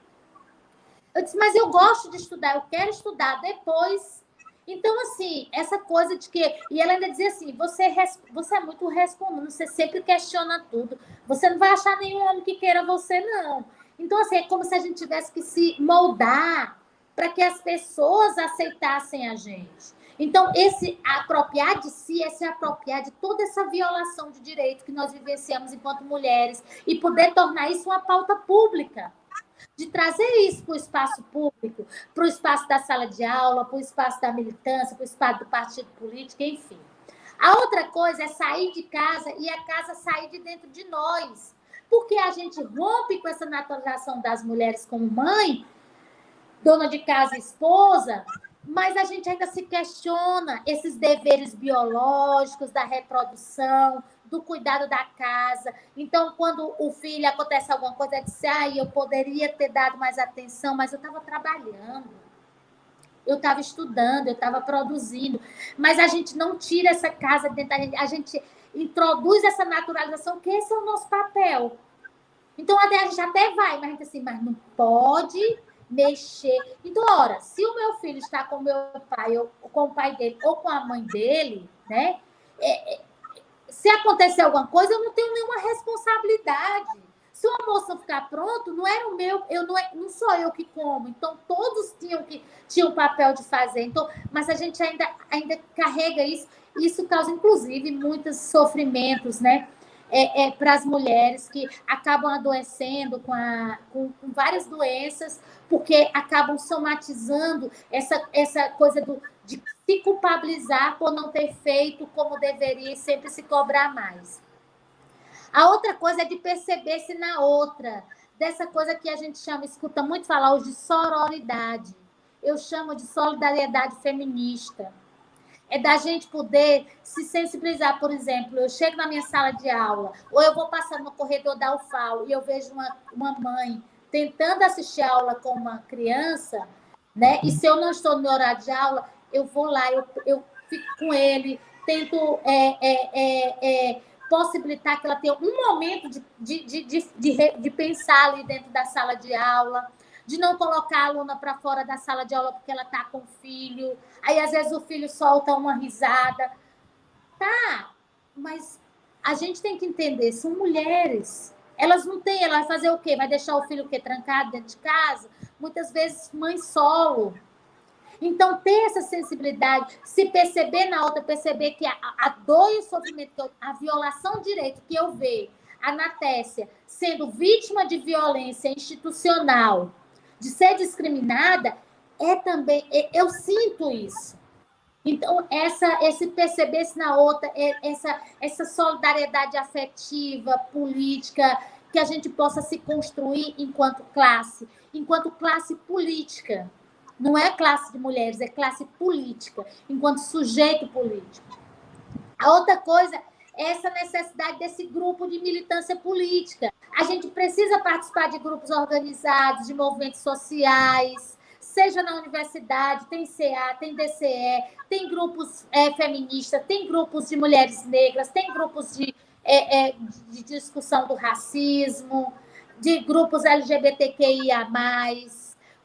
Eu disse, mas eu gosto de estudar, eu quero estudar depois. Então, assim, essa coisa de que... E ela ainda dizia assim, você é muito respondendo, você sempre questiona tudo, você não vai achar nenhum homem que queira você, não. Então, assim, é como se a gente tivesse que se moldar para que as pessoas aceitassem a gente. Então, esse apropriar de si é se apropriar de toda essa violação de direito que nós vivenciamos enquanto mulheres e poder tornar isso uma pauta pública. De trazer isso para o espaço público, para o espaço da sala de aula, para o espaço da militância, para o espaço do partido político, enfim. A outra coisa é sair de casa e a casa sair de dentro de nós. Porque a gente rompe com essa naturalização das mulheres como mãe, dona de casa e esposa, mas a gente ainda se questiona esses deveres biológicos da reprodução, do cuidado da casa. Então, quando o filho acontece alguma coisa, diz, eu poderia ter dado mais atenção, mas eu estava trabalhando, eu estava estudando, eu estava produzindo. Mas a gente não tira essa casa dentro da gente, a gente introduz essa naturalização, que esse é o nosso papel. Então, a gente até vai, mas a gente assim, mas não pode mexer. Então, ora, se o meu filho está com o meu pai, ou com o pai dele, ou com a mãe dele, né? Se acontecer alguma coisa, eu não tenho nenhuma responsabilidade. Se o almoço não ficar pronto, não era o meu, não sou eu que como. Então, todos tinham o papel de fazer. Então, mas a gente ainda carrega isso. Isso causa, inclusive, muitos sofrimentos, né? Para as mulheres que acabam adoecendo com várias doenças, porque acabam somatizando essa coisa de se culpabilizar por não ter feito como deveria e sempre se cobrar mais. A outra coisa é de perceber-se na outra, dessa coisa que a gente escuta muito falar hoje de sororidade. Eu chamo de solidariedade feminista. É da gente poder se sensibilizar. Por exemplo, eu chego na minha sala de aula, ou eu vou passar no corredor da UFAL e eu vejo uma mãe tentando assistir a aula com uma criança, né? E se eu não estou no horário de aula, eu vou lá, eu fico com ele, tento possibilitar que ela tenha um momento de pensar ali dentro da sala de aula, de não colocar a aluna para fora da sala de aula porque ela está com o filho. Aí, às vezes, o filho solta uma risada. Tá, mas a gente tem que entender, são mulheres. Elas não têm, ela vai fazer o quê? Vai deixar o filho o quê? Trancado dentro de casa? Muitas vezes mãe solo. Então, ter essa sensibilidade, se perceber na outra, perceber que a dor e o sofrimento, a violação de direito que eu vejo, a Natécia sendo vítima de violência institucional, de ser discriminada, é também, eu sinto isso. Então, esse perceber-se na outra, essa solidariedade afetiva, política, que a gente possa se construir enquanto classe política. Não é classe de mulheres, é classe política, enquanto sujeito político. A outra coisa é essa necessidade desse grupo de militância política. A gente precisa participar de grupos organizados, de movimentos sociais, seja na universidade, tem CA, tem DCE, tem grupos feministas, tem grupos de mulheres negras, tem grupos de discussão do racismo, de grupos LGBTQIA+,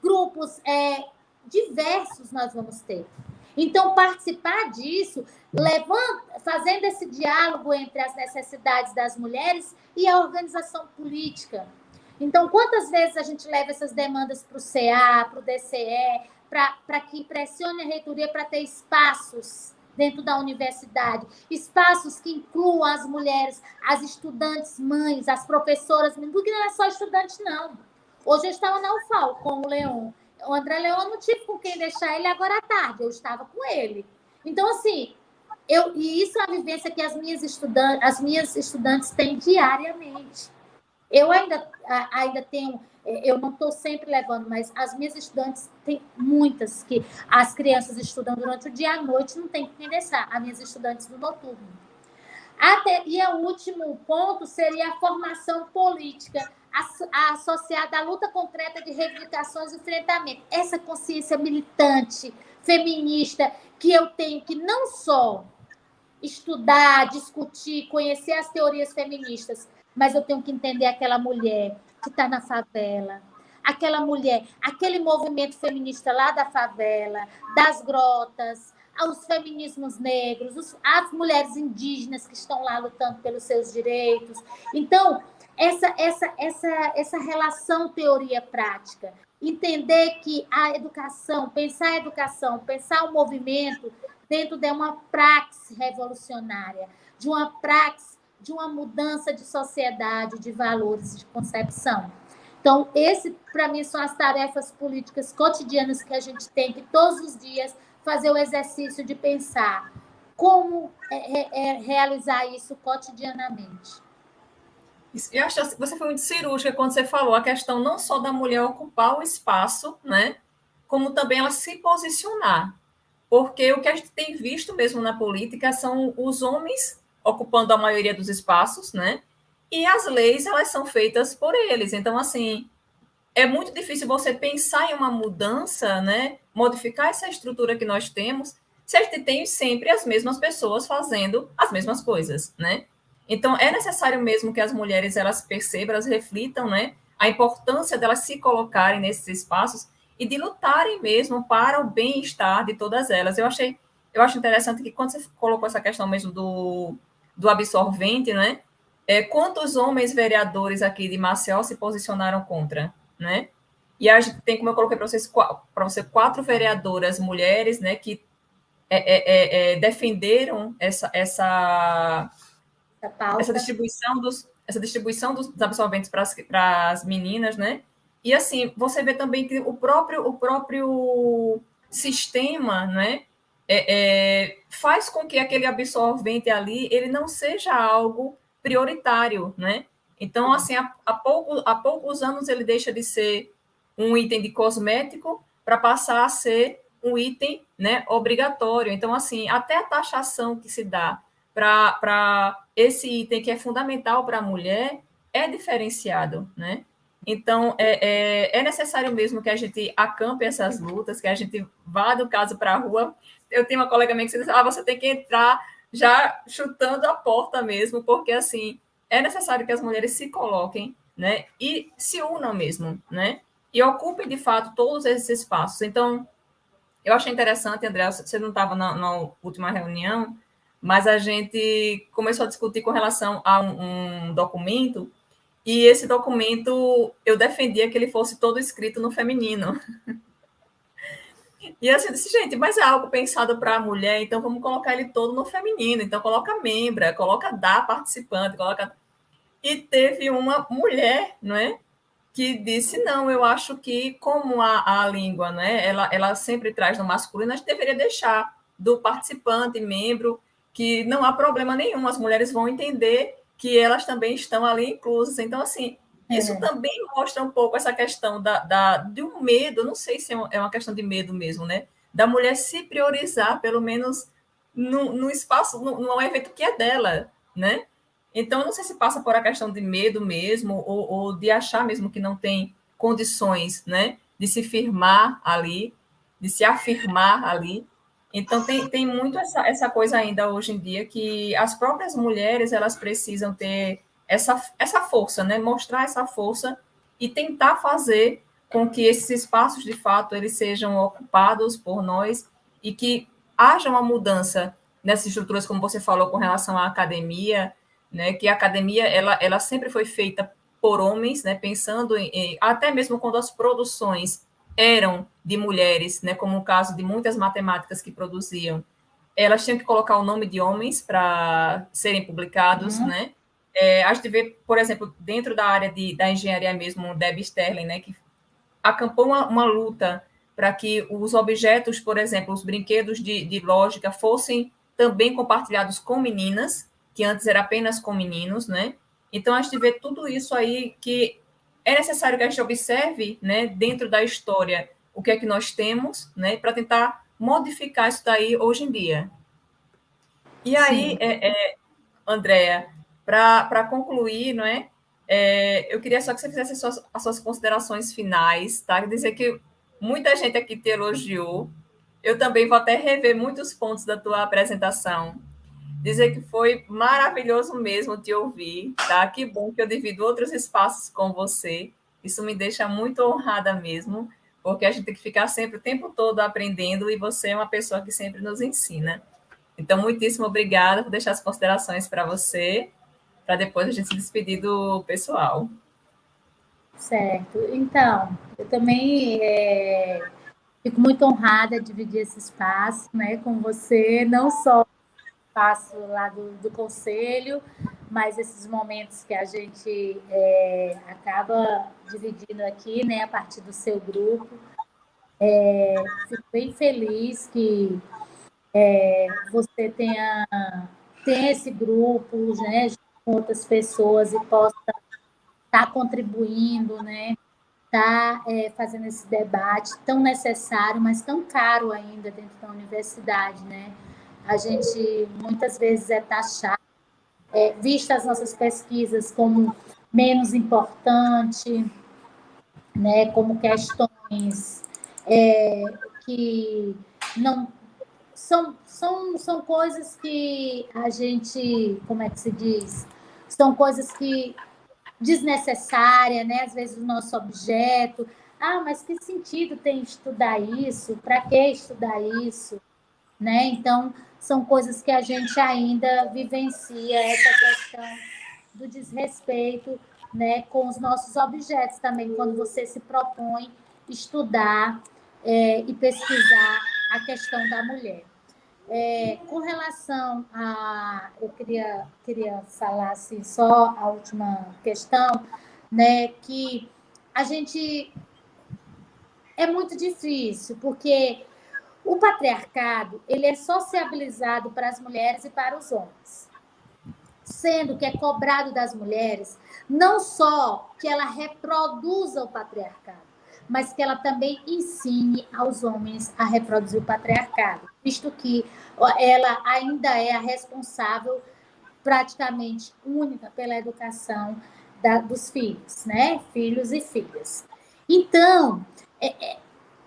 grupos diversos nós vamos ter. Então, participar disso, fazendo esse diálogo entre as necessidades das mulheres e a organização política. Então, quantas vezes a gente leva essas demandas para o CA, para o DCE, para que pressione a reitoria para ter espaços dentro da universidade, espaços que incluam as mulheres, as estudantes mães, as professoras, porque não é só estudante, não. Hoje eu estava na UFAL com o Leon. O André Leon, não tive com quem deixar ele agora à tarde, eu estava com ele. Então, assim, e isso é a vivência que as minhas estudantes têm diariamente. Eu ainda tenho, eu não estou sempre levando, mas as minhas estudantes, tem muitas que as crianças estudam durante o dia, à noite não tem quem deixar, as minhas estudantes do noturno. E o último ponto seria a formação política associada à luta concreta de reivindicações e enfrentamento. Essa consciência militante, feminista, que eu tenho que não só estudar, discutir, conhecer as teorias feministas, mas eu tenho que entender aquela mulher que está na favela, aquela mulher, aquele movimento feminista lá da favela, das grotas, os feminismos negros, as mulheres indígenas que estão lá lutando pelos seus direitos. Então, essa relação teoria-prática, entender que a educação, pensar o movimento dentro de uma praxe revolucionária, de uma praxe de uma mudança de sociedade, de valores, de concepção. Então, para mim, são as tarefas políticas cotidianas que a gente tem que, todos os dias, fazer o exercício de pensar como realizar isso cotidianamente. Eu acho que você foi muito cirúrgica quando você falou a questão não só da mulher ocupar o espaço, né, como também ela se posicionar. Porque o que a gente tem visto mesmo na política são os homens ocupando a maioria dos espaços, né? E as leis, elas são feitas por eles. Então, assim, é muito difícil você pensar em uma mudança, né? Modificar essa estrutura que nós temos, se a gente tem sempre as mesmas pessoas fazendo as mesmas coisas, né? Então, é necessário mesmo que as mulheres, elas percebam, elas reflitam, né? A importância delas se colocarem nesses espaços e de lutarem mesmo para o bem-estar de todas elas. Eu acho interessante que quando você colocou essa questão mesmo do absorvente, né? Quantos homens vereadores aqui de Maceió se posicionaram contra, né? E a gente tem, como eu coloquei para você, 4 vereadoras mulheres, né, que defenderam essa distribuição dos absorventes para as meninas, né? E assim, você vê também que o próprio sistema, né, faz com que aquele absorvente ali ele não seja algo prioritário, né? Então, assim, há poucos anos ele deixa de ser um item de cosmético para passar a ser um item, né, obrigatório. Então, assim, até a taxação que se dá para esse item que é fundamental para a mulher é diferenciado, né? Então, é necessário mesmo que a gente acampe essas lutas, que a gente vá do caso para a rua. Eu tenho uma colega minha que diz, você tem que entrar já chutando a porta mesmo, porque, assim, é necessário que as mulheres se coloquem, né? E se unam mesmo, né? E ocupem, de fato, todos esses espaços. Então, eu achei interessante, André, você não estava na última reunião, mas a gente começou a discutir com relação a um documento, e esse documento eu defendia que ele fosse todo escrito no feminino. E assim, eu disse, gente, mas é algo pensado para a mulher, então vamos colocar ele todo no feminino. Então coloca membra, coloca da participante, coloca. E teve uma mulher, não é? Que disse, não, eu acho que como a língua, né, ela sempre traz no masculino, a gente deveria deixar do participante, membro, que não há problema nenhum, as mulheres vão entender que elas também estão ali inclusas. Então, assim, isso também mostra um pouco essa questão de um medo, não sei se é uma questão de medo mesmo, né, da mulher se priorizar, pelo menos no espaço, num evento que é dela, né? Então, eu não sei se passa por a questão de medo mesmo, ou de achar mesmo que não tem condições, né, de se firmar ali, de se afirmar ali. Então, tem muito essa coisa ainda hoje em dia que as próprias mulheres, elas precisam ter essa força, né, mostrar essa força e tentar fazer com que esses espaços, de fato, eles sejam ocupados por nós e que haja uma mudança nessas estruturas, como você falou, com relação à academia, né, que a academia ela sempre foi feita por homens, né, pensando até mesmo quando as produções eram de mulheres, né, como o caso de muitas matemáticas que produziam, elas tinham que colocar o nome de homens para serem publicados, né? A gente vê, por exemplo, dentro da área da engenharia mesmo, Debbie Sterling, né, que acampou uma luta para que os objetos, por exemplo, os brinquedos de lógica, fossem também compartilhados com meninas, que antes era apenas com meninos, né? Então, a gente vê tudo isso aí que é necessário que a gente observe, né, dentro da história, o que é que nós temos, né, para tentar modificar isso daí hoje em dia. E aí, Sim. Andréa, para concluir, não é? Eu queria só que você fizesse as suas considerações finais, tá? Dizer que muita gente aqui te elogiou. Eu também vou até rever muitos pontos da tua apresentação. Dizer que foi maravilhoso mesmo te ouvir, tá? Que bom que eu divido outros espaços com você. Isso me deixa muito honrada mesmo, porque a gente tem que ficar sempre o tempo todo aprendendo e você é uma pessoa que sempre nos ensina. Então, muitíssimo obrigada. Vou deixar as considerações para você, para depois a gente se despedir do pessoal. Certo. Então, eu também fico muito honrada de dividir esse espaço, né, com você, não só o espaço lá do conselho, mas esses momentos que a gente acaba dividindo aqui, né, a partir do seu grupo. Fico bem feliz que você tenha esse grupo, né, com outras pessoas e possa estar contribuindo, né, estar fazendo esse debate tão necessário, mas tão caro ainda dentro da universidade, né? A gente muitas vezes é taxado, vista as nossas pesquisas como menos importante, né? Como questões que não são coisas que a gente, como é que se diz? São coisas que desnecessária, né? Às vezes o nosso objeto. Ah, mas que sentido tem estudar isso? Para que estudar isso? Né? Então, são coisas que a gente ainda vivencia, essa questão do desrespeito, né, com os nossos objetos também, quando você se propõe estudar e pesquisar a questão da mulher. Com relação a. Eu queria falar assim, só a última questão, né? Que a gente. É muito difícil, porque o patriarcado ele é sociabilizado para as mulheres e para os homens, sendo que é cobrado das mulheres não só que ela reproduza o patriarcado, mas que ela também ensine aos homens a reproduzir o patriarcado, visto que ela ainda é a responsável praticamente única pela educação dos filhos, né? Filhos e filhas. Então,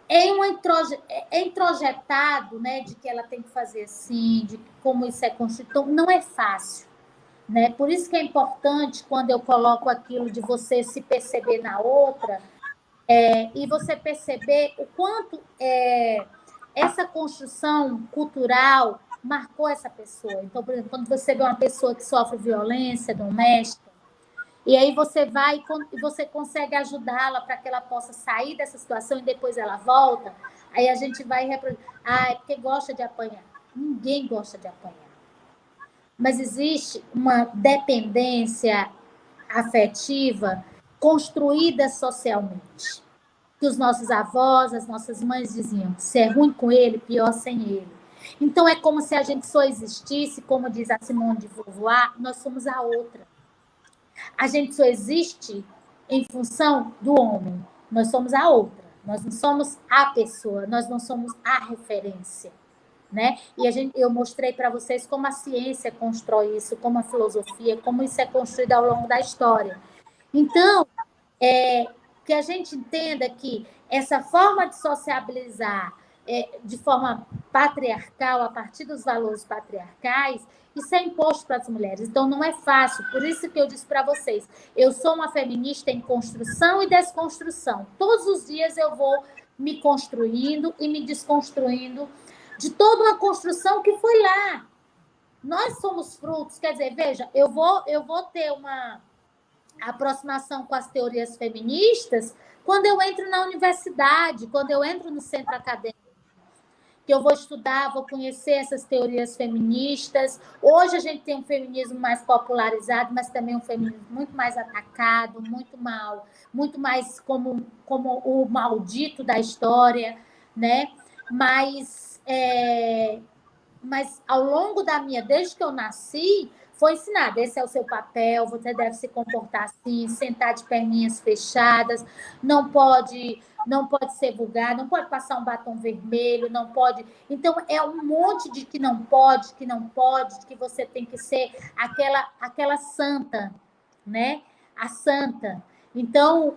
é introjetado, né, de que ela tem que fazer assim, de como isso é construído. Não é fácil, né? Por isso que é importante, quando eu coloco aquilo de você se perceber na outra, e você perceber o quanto essa construção cultural marcou essa pessoa. Então, por exemplo, quando você vê uma pessoa que sofre violência doméstica, e aí você vai e você consegue ajudá-la para que ela possa sair dessa situação e depois ela volta, aí a gente vai reproduzir. Ah, é porque gosta de apanhar. Ninguém gosta de apanhar. Mas existe uma dependência afetiva construída socialmente. Que os nossos avós, as nossas mães diziam, se é ruim com ele, pior sem ele. Então é como se a gente só existisse, como diz a Simone de Beauvoir, nós somos a outra. A gente só existe em função do homem. Nós somos a outra. Nós não somos a pessoa, nós não somos a referência. Né? E eu mostrei para vocês como a ciência constrói isso, como a filosofia, como isso é construído ao longo da história. Então, que a gente entenda que essa forma de sociabilizar de forma patriarcal, a partir dos valores patriarcais, isso é imposto para as mulheres. Então, não é fácil. Por isso que eu disse para vocês, eu sou uma feminista em construção e desconstrução. Todos os dias eu vou me construindo e me desconstruindo de toda uma construção que foi lá. Nós somos frutos, quer dizer, veja, eu vou ter uma aproximação com as teorias feministas quando eu entro na universidade, quando eu entro no centro acadêmico, que eu vou estudar, vou conhecer essas teorias feministas. Hoje a gente tem um feminismo mais popularizado, mas também um feminismo muito mais atacado, muito mais como o maldito da história, né? Mas ao longo da desde que eu nasci, foi ensinado, esse é o seu papel, você deve se comportar assim, sentar de perninhas fechadas, não pode ser vulgar, não pode passar um batom vermelho, não pode. Então, é um monte de que não pode, que você tem que ser aquela santa, né? A santa. Então,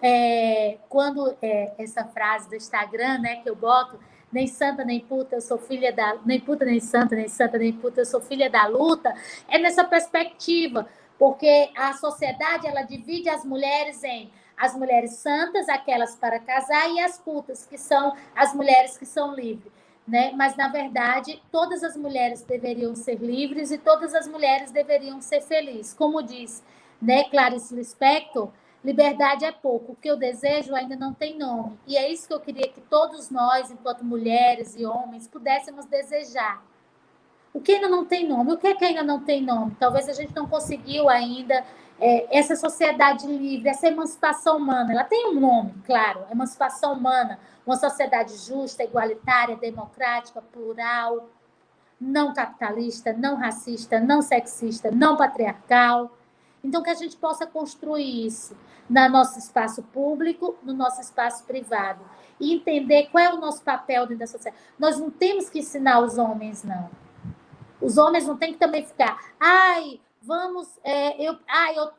quando essa frase do Instagram, né, que eu boto, nem santa nem puta, eu sou filha da... Nem puta nem santa nem puta, eu sou filha da luta, é nessa perspectiva, porque a sociedade, ela divide as mulheres em as mulheres santas, aquelas para casar, e as putas, que são as mulheres que são livres. Né? Mas, na verdade, todas as mulheres deveriam ser livres e todas as mulheres deveriam ser felizes. Como diz, né, Clarice Lispector, liberdade é pouco, o que eu desejo ainda não tem nome. E é isso que eu queria que todos nós, enquanto mulheres e homens, pudéssemos desejar. O que ainda não tem nome? O que é que ainda não tem nome? Talvez a gente não conseguiu ainda essa sociedade livre, essa emancipação humana. Ela tem um nome, claro, emancipação humana, uma sociedade justa, igualitária, democrática, plural, não capitalista, não racista, não sexista, não patriarcal. Então, que a gente possa construir isso no nosso espaço público, no nosso espaço privado. E entender qual é o nosso papel dentro da sociedade. Nós não temos que ensinar os homens, não. Os homens não têm que também ficar...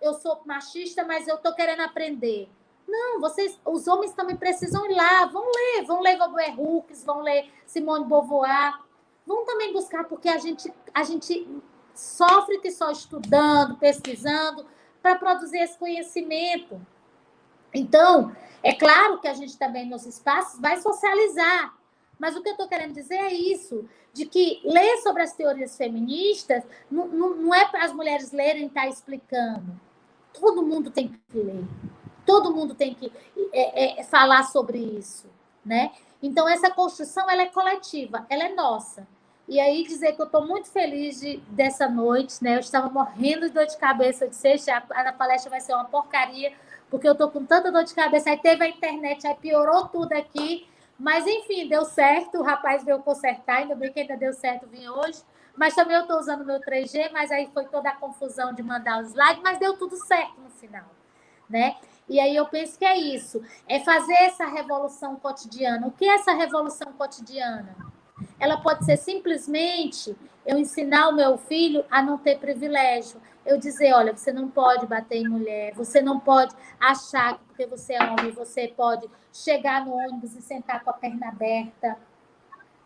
eu sou machista, mas eu estou querendo aprender. Não, os homens também precisam ir lá. Vão ler Gabriel Hooks, vão ler Simone de Beauvoir. Vão também buscar, porque a gente sofre que só estudando, pesquisando, para produzir esse conhecimento. Então, é claro que a gente também, nos espaços, vai socializar. Mas o que eu estou querendo dizer é isso, de que ler sobre as teorias feministas não é para as mulheres lerem e estar explicando. Todo mundo tem que ler. Todo mundo tem que falar sobre isso. Né? Então, essa construção ela é coletiva, ela é nossa. E aí dizer que eu estou muito feliz dessa noite, né? Eu estava morrendo de dor de cabeça, eu disse, a palestra vai ser uma porcaria, porque eu estou com tanta dor de cabeça, aí teve a internet, aí piorou tudo aqui, mas enfim, deu certo, o rapaz veio consertar, ainda bem que ainda deu certo vir hoje, mas também eu estou usando meu 3G, mas aí foi toda a confusão de mandar os slides, mas deu tudo certo no final, né? E aí eu penso que é isso, é fazer essa revolução cotidiana. O que é essa revolução cotidiana? Ela pode ser simplesmente eu ensinar o meu filho a não ter privilégio. Eu dizer, olha, você não pode bater em mulher, você não pode achar que porque você é homem, você pode chegar no ônibus e sentar com a perna aberta,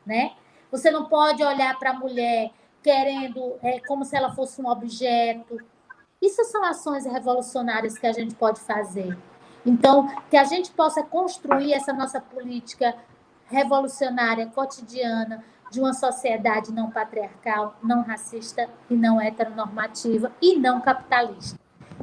né? Você não pode olhar para a mulher querendo, como se ela fosse um objeto. Isso são ações revolucionárias que a gente pode fazer. Então, que a gente possa construir essa nossa política revolucionária, cotidiana, de uma sociedade não patriarcal, não racista e não heteronormativa e não capitalista.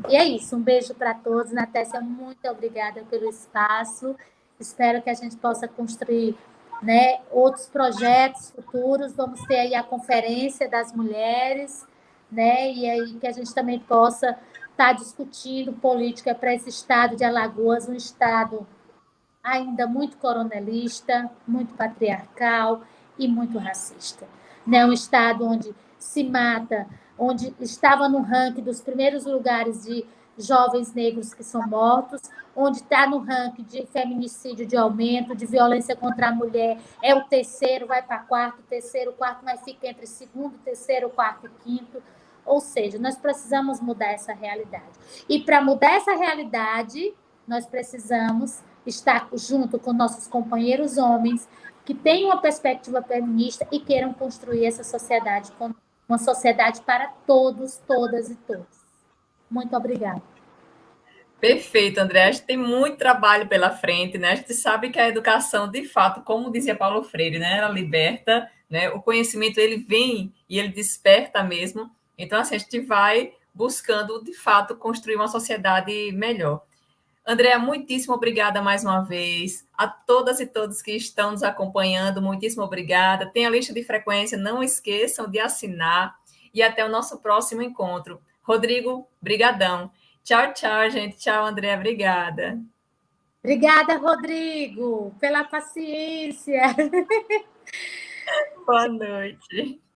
E é isso, um beijo para todos. Natécia, muito obrigada pelo espaço. Espero que a gente possa construir, né, outros projetos futuros. Vamos ter aí a Conferência das Mulheres, né, e aí que a gente também possa estar discutindo política para esse estado de Alagoas, um estado ainda muito coronelista, muito patriarcal e muito racista. Né? Um estado onde se mata, onde estava no ranking dos primeiros lugares de jovens negros que são mortos, onde está no ranking de feminicídio de aumento, de violência contra a mulher, é o terceiro, vai para quarto, terceiro, quarto, mas fica entre segundo, terceiro, quarto e quinto. Ou seja, nós precisamos mudar essa realidade. E para mudar essa realidade, nós precisamos estar junto com nossos companheiros homens que tenham uma perspectiva feminista e queiram construir essa sociedade, uma sociedade para todos, todas e todos. Muito obrigada. Perfeito, André. A gente tem muito trabalho pela frente, né? A gente sabe que a educação, de fato, como dizia Paulo Freire, né? Ela liberta, né? O conhecimento, ele vem e ele desperta mesmo. Então, assim, a gente vai buscando, de fato, construir uma sociedade melhor. Andréa, muitíssimo obrigada mais uma vez. A todas e todos que estão nos acompanhando, muitíssimo obrigada. Tem a lista de frequência, não esqueçam de assinar. E até o nosso próximo encontro. Rodrigo, brigadão. Tchau, tchau, gente. Tchau, Andréa, obrigada. Obrigada, Rodrigo, pela paciência. Boa noite.